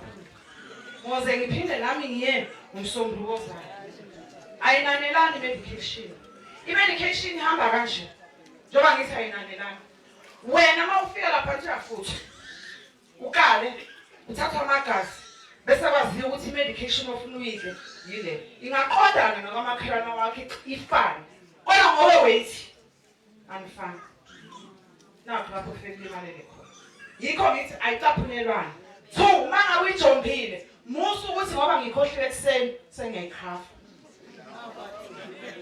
Ngoze ngiphinde nami ngiye ngomsombuluko ozayo. Ayinanelani medication. I-medication ihamba kanje. Njoba ngithi ayinanelani. Wena mawufika lapha uyafutha. Ukale, uthatha amagazi. Bese kwaziyo ukuthi i-medication ofuna uyidle yile. Ingaqondana nakamakhelwane wakhe ifane. Kodwa ngowe wait. Anifani. Nakho lapho ufike limalele khona. Yikho ngithi ayicaphunelwana. 2, uma ngabe uyijombile, musu ukuthi ngoba ngikhohlile ekseni sengiyikhafa.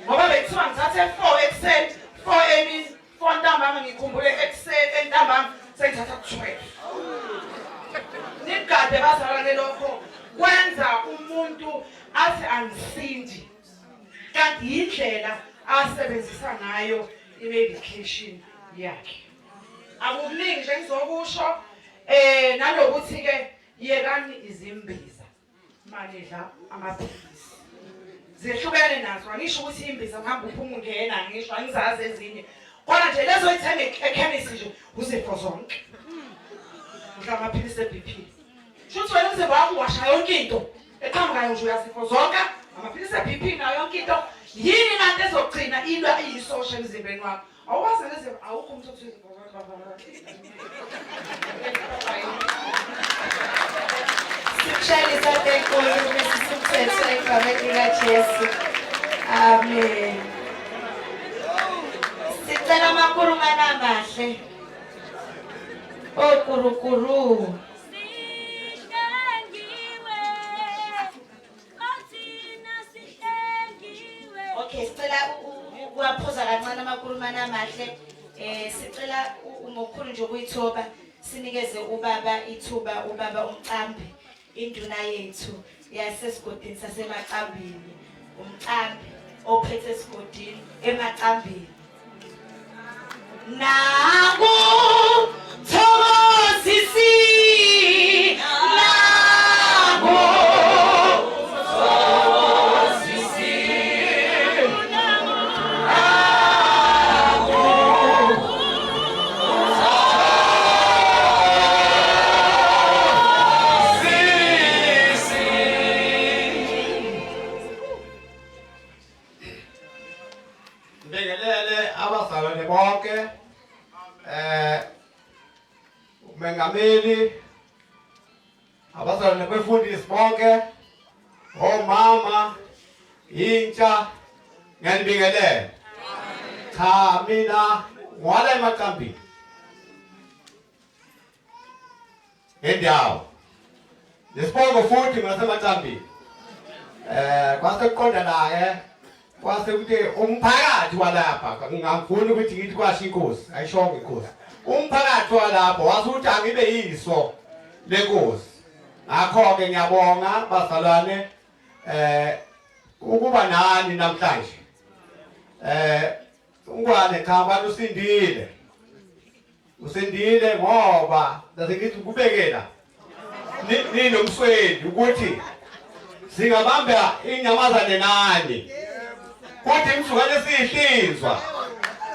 Ngoba bethiwa ngithathe 4 ekseni, 4 emini, 4 ntambama ngikhumbule ekseni entambama sengithatha 12. Nigade bazalwane lokho kwenza umuntu athi angisindi. Kanti indlela asebenzisa ngayo i-medication yakhe. Akukuningi nje ngizokusho nalokuthi ke yekani izimbiza manidla amaphilisi. Zehlukene nazo angisho ukuthi imbiza ngihamba uphuma ungena ngisho angizazi ezinye. Kodwa nje lezo ithenge ekhemisi nje uzipho zonke. Udla amaphilisi eBP. Futhi wena umzimba wakho washa yonke into. Eqhamukayo nje uyasifo zonke amaphilisi eBP nayo yonke into. Yini kanti ezogcina ilwa iyisosha emzimbeni wakho? Awuwazi lezi awukho umuntu othi Sikushayela isandla enkulu mesisumthetho egameni likaJesu. Amen. Sicela amakhulumana amahle. Okurukuru. Okay, sicela uwaphuza kancane amakhulumana amahle. Sicela ngokukhulu nje ukuyithoba sinikeze ubaba ithuba, ubaba uMcambi, induna yethu yasesigodini saseMacambini, uMcambi ophethe esigodini eMacambini. Nangu Thokozisi nangu bonke umengameli abazalwane befundisi bonke omama intsha ngiyanibingelela cha mina ngwala emaqambini ngendawo lesibongo futhi ngasemaqambini kwase kuqonda naye kwase kuthi umphakathi walapha ngingafuni ukuthi ngithi kwasho inkosi ayishonke inkosi umphakathi walapha wasuthi angibe yiso lenkosi ngakho ke ngiyabonga bazalwane ukuba nani namhlanje ungwane khamba usindile ngoba ngithi kubekela ninomsweni ukuthi singabamba inyamazane nani kuthi msukane sihlinzwa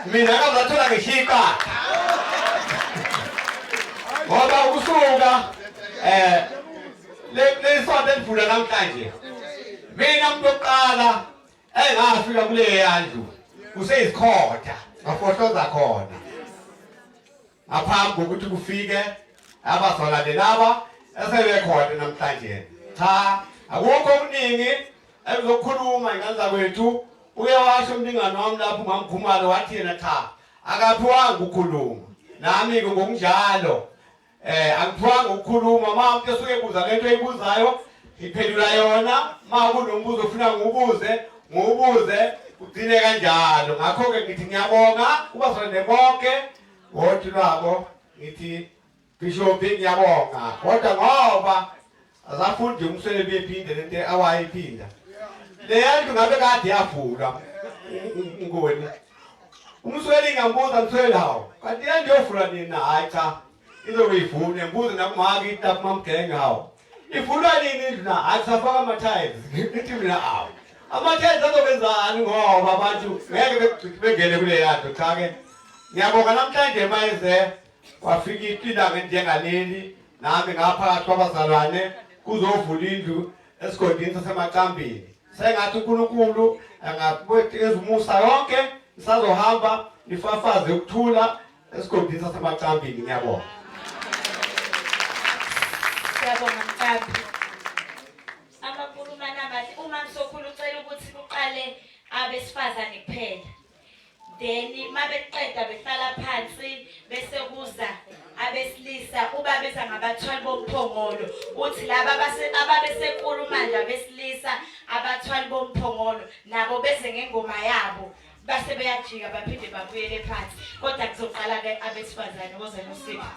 mina ngazathola ngishika ngoba ukusuka lesonto elivula namhlanje mina umuntu oqala engafika kule yandlu kuseyisikhotha ngafohloza khona ngaphambi kokuthi kufike abazalwane laba esebekhona namhlanje cha akukho okuningi ezokukhuluma ingane kwethu uye washo umlingane wami lapho uMamkhumalo wathi yena cha akaphiwanga ukukhuluma nami ke ngokunjalo akuphiwanga ukukhuluma mama usuke ebuza lento eyibuzayo iphendula yona ma kunombuzo ofuna ngubuze ugcine kanjalo ngakho ke ngithi ngiyabonga kubazalwane bonke wothi lwabo ngithi Bishop ngiyabonga kodwa ngoba azafundi umswele bephinde lento awayiphinda leyanto ngabe kade yavulwa ngoni umswele ngambuza mswele hawo kanti yande yovula nini hayi cha izobe ivune mbuze nakumaki itapu mamgenge hawo ivulwa nini indlu na akusafaka ama-tiles ithi mina awu ama-tiles azobenzani ngoba abantu ngeke bengene kule yanto cha-ke ngiyabonga namhlanje mayeze wafika ilanga njengaleli nami ngaphakathi kwabazalwane kuzovula indlu esigodini sasemaqambini sengathi uNkulunkulu angabekeza umusa yonke isazohamba ifafaze ukuthula esigodini sasemaqambini ngiyabonga Siyabonga Mkambi. Amakhulumana amahle uma msokhulu ucela ukuthi kuqale abesifazane kuphela. Then mabeqeda behlala phansi bese kuza abesilisa uba beza ngabathwali bomphongolo uthi laba ababesenkulu manje abesilisa abathwali bomphongolo nabo beze ngengoma yabo base beyajika baphinde babuyele phansi kodwa kuzoqala ke abesifazane ukuze nosipho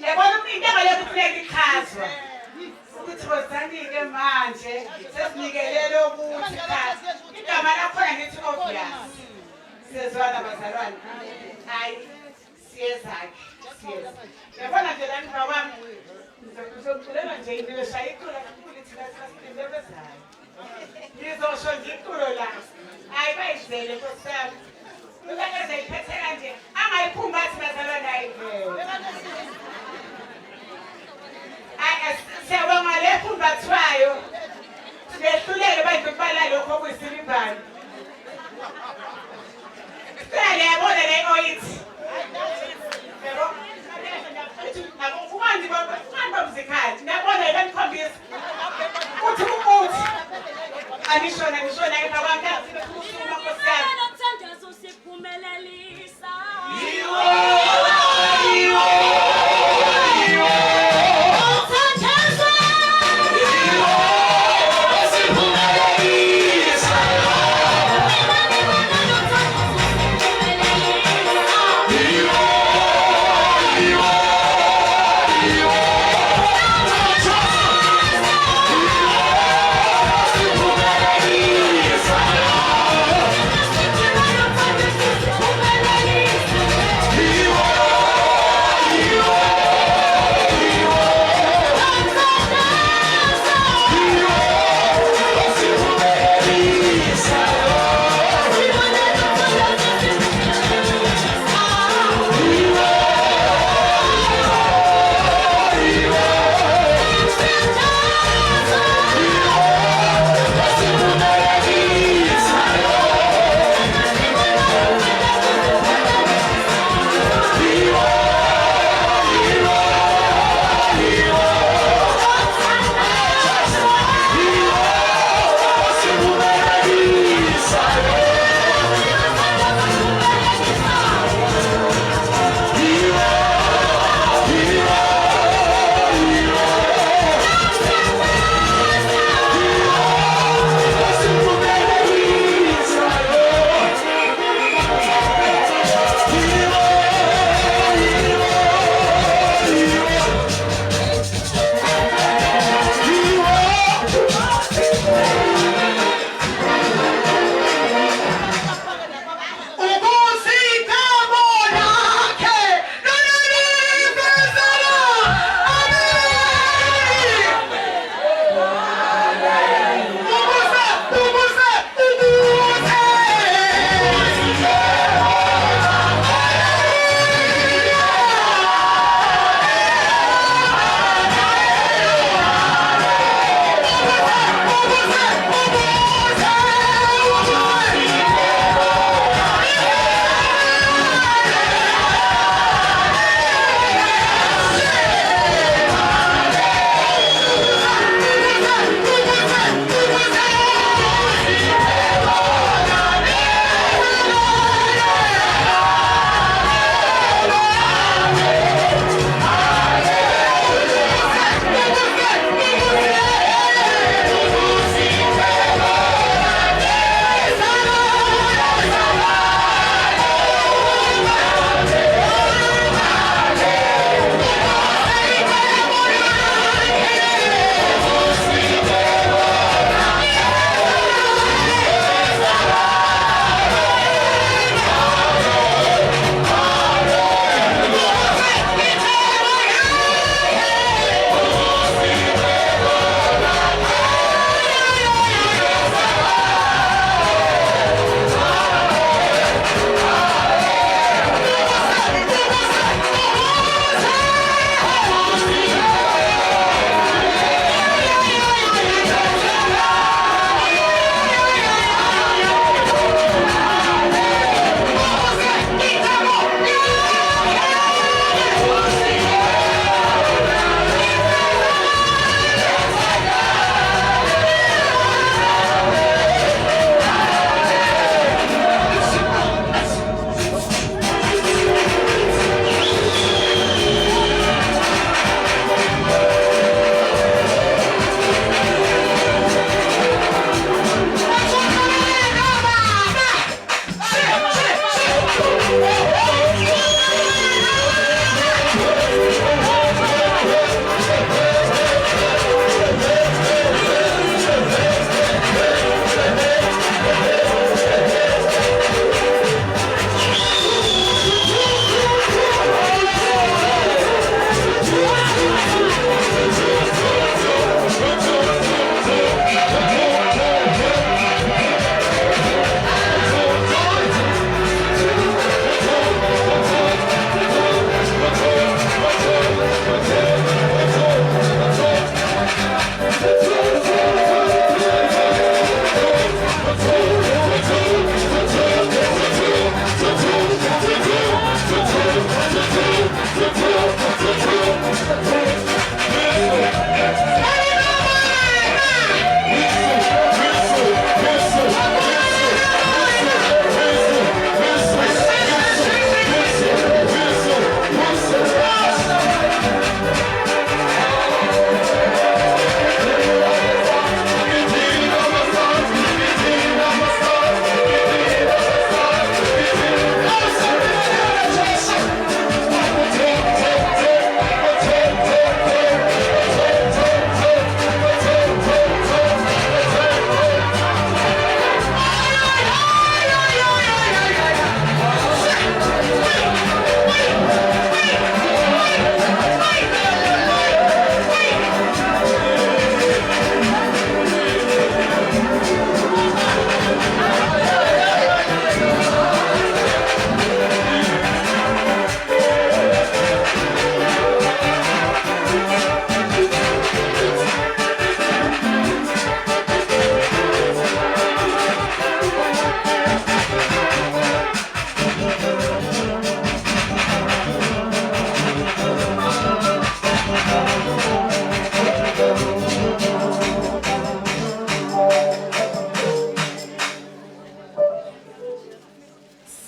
Yabona into ngaleyo kufuneka ikhazwa. Ukuthi wozanike manje sesinikelele ukuthi cha igama lakhona ngithi obvious. Siyezwana bazalwane. Hayi siyezakhe. Siyeza. Yabona nje la ngiba wami ngizokulela nje ngishaya iculo kakhulu thina sasibebezayo. Ngizosho nje iculo la. Hayi bayizele nkosiyami. Ukake zayiphethe kanje angayiphumbathi bazalwane ayivele. Siyabonga le phumbathwayo. Sibehluleke manje ukubala lokho okuyisilimbani. Sale yabona le oyithi. Yebo. Ngakufumani bomzikhali. Ngiyabona ibanikhombisa. Uthi umuthi. Anishona emva kwami sibekhuluma nkosiyami. Nomthandazo siphumelelisa. Oh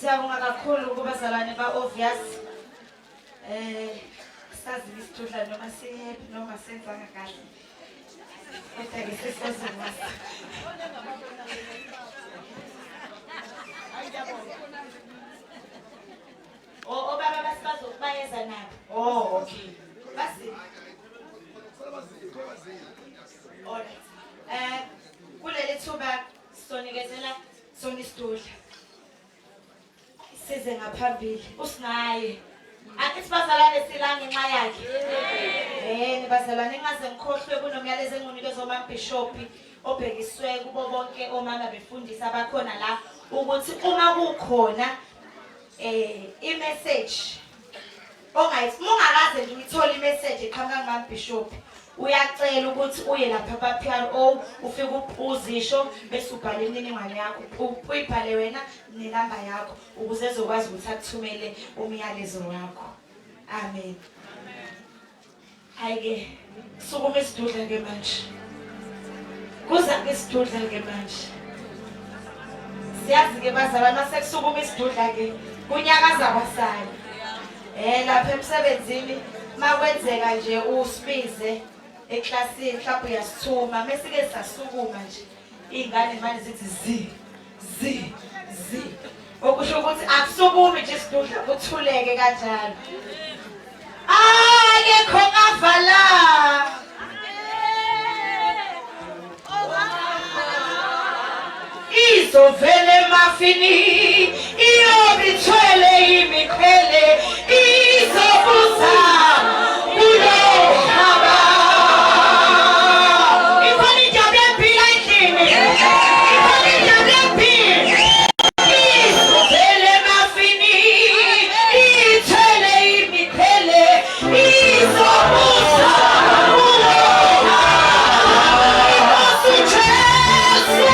Siyabonga kakhulu kubazalwane ba-obvious. Sazi isithudla noma sihappy noma senzanga kahle. Kodwa-ke sisezimasa. Obaba basibazokubayeza nabo. Oh, okay. Basi. Alright. Kuleli thuba sonikezela sona isitudla. Size ngaphambili. Usinaye. Akithi bazalwane silanga ngenxa yakhe. Bazalwane engaze ngikhohlwe kunomyalezo engunikezwe uMbishop obhekiswe kubo bonke omama befundisa abakhona la ukuthi uma kukhona i-message ongayithi ungakaze nje uyithola i-message eqhamuka kuMbishop uyacela ukuthi uye lapha kwa-PRO ufike uzisho bese ubhale imininingwane yakho uyibhale wena nenamba yakho ukuze ezokwazi ukuthi akuthumele umyalezo wakho. Amen. Hayi-ke sukuma isidudla-ke manje. Kuza-ke isidudla-ke manje. Siyazi-ke bazalwane masekusukuma isidudla-ke kunyakaza kwasani. Lapha emsebenzini makwenzeka nje usibize eklasini mhlawumbe uyasithuma mesike sasukuma nje iy'ngane manje zithi zi okusho ukuthi akusukumi nje isidudla kuthuleke kanjalo. Akekho ngavala izovele mafini iyobithwele imikhwele izobuza kulohaba. Ikhona injabu yempilo endlini, ikhona injabu yempilo. Izovele mafini ithwele imikhwele izobuza kulohaba. Inkosi Jesu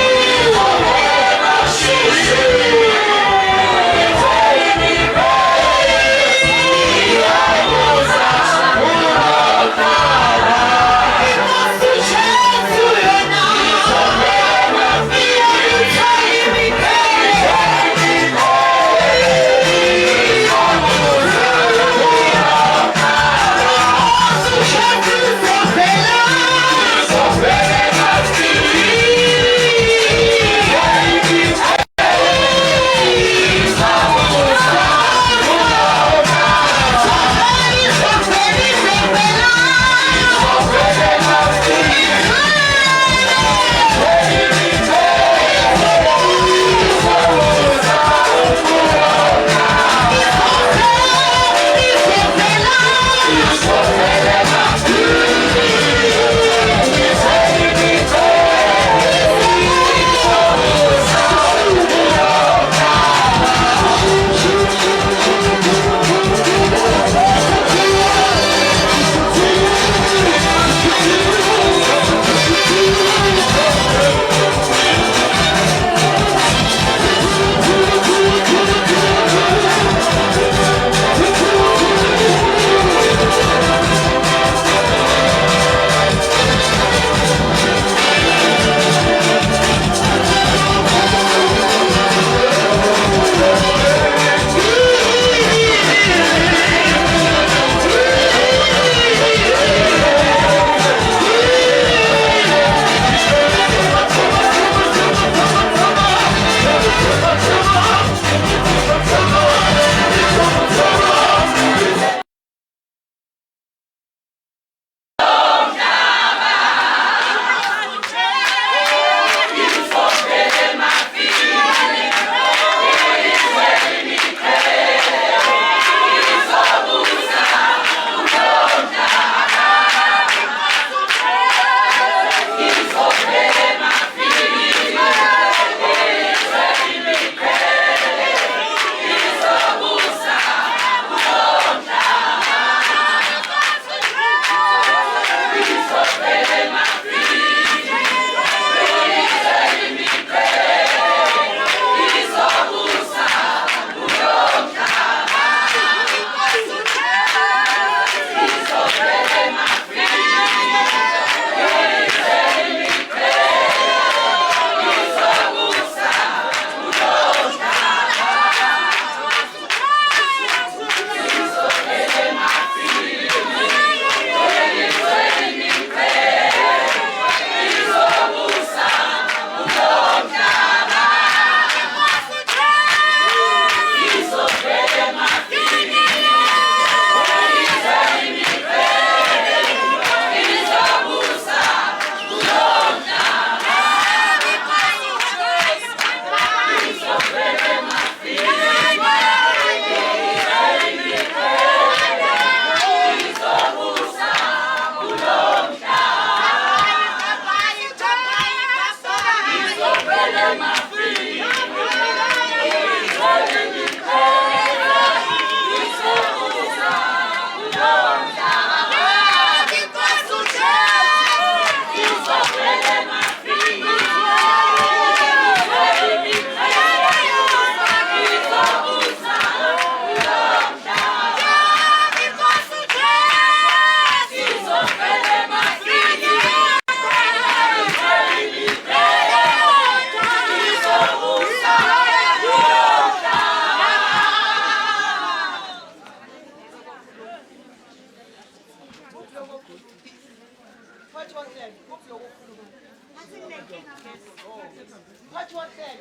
What you want to say?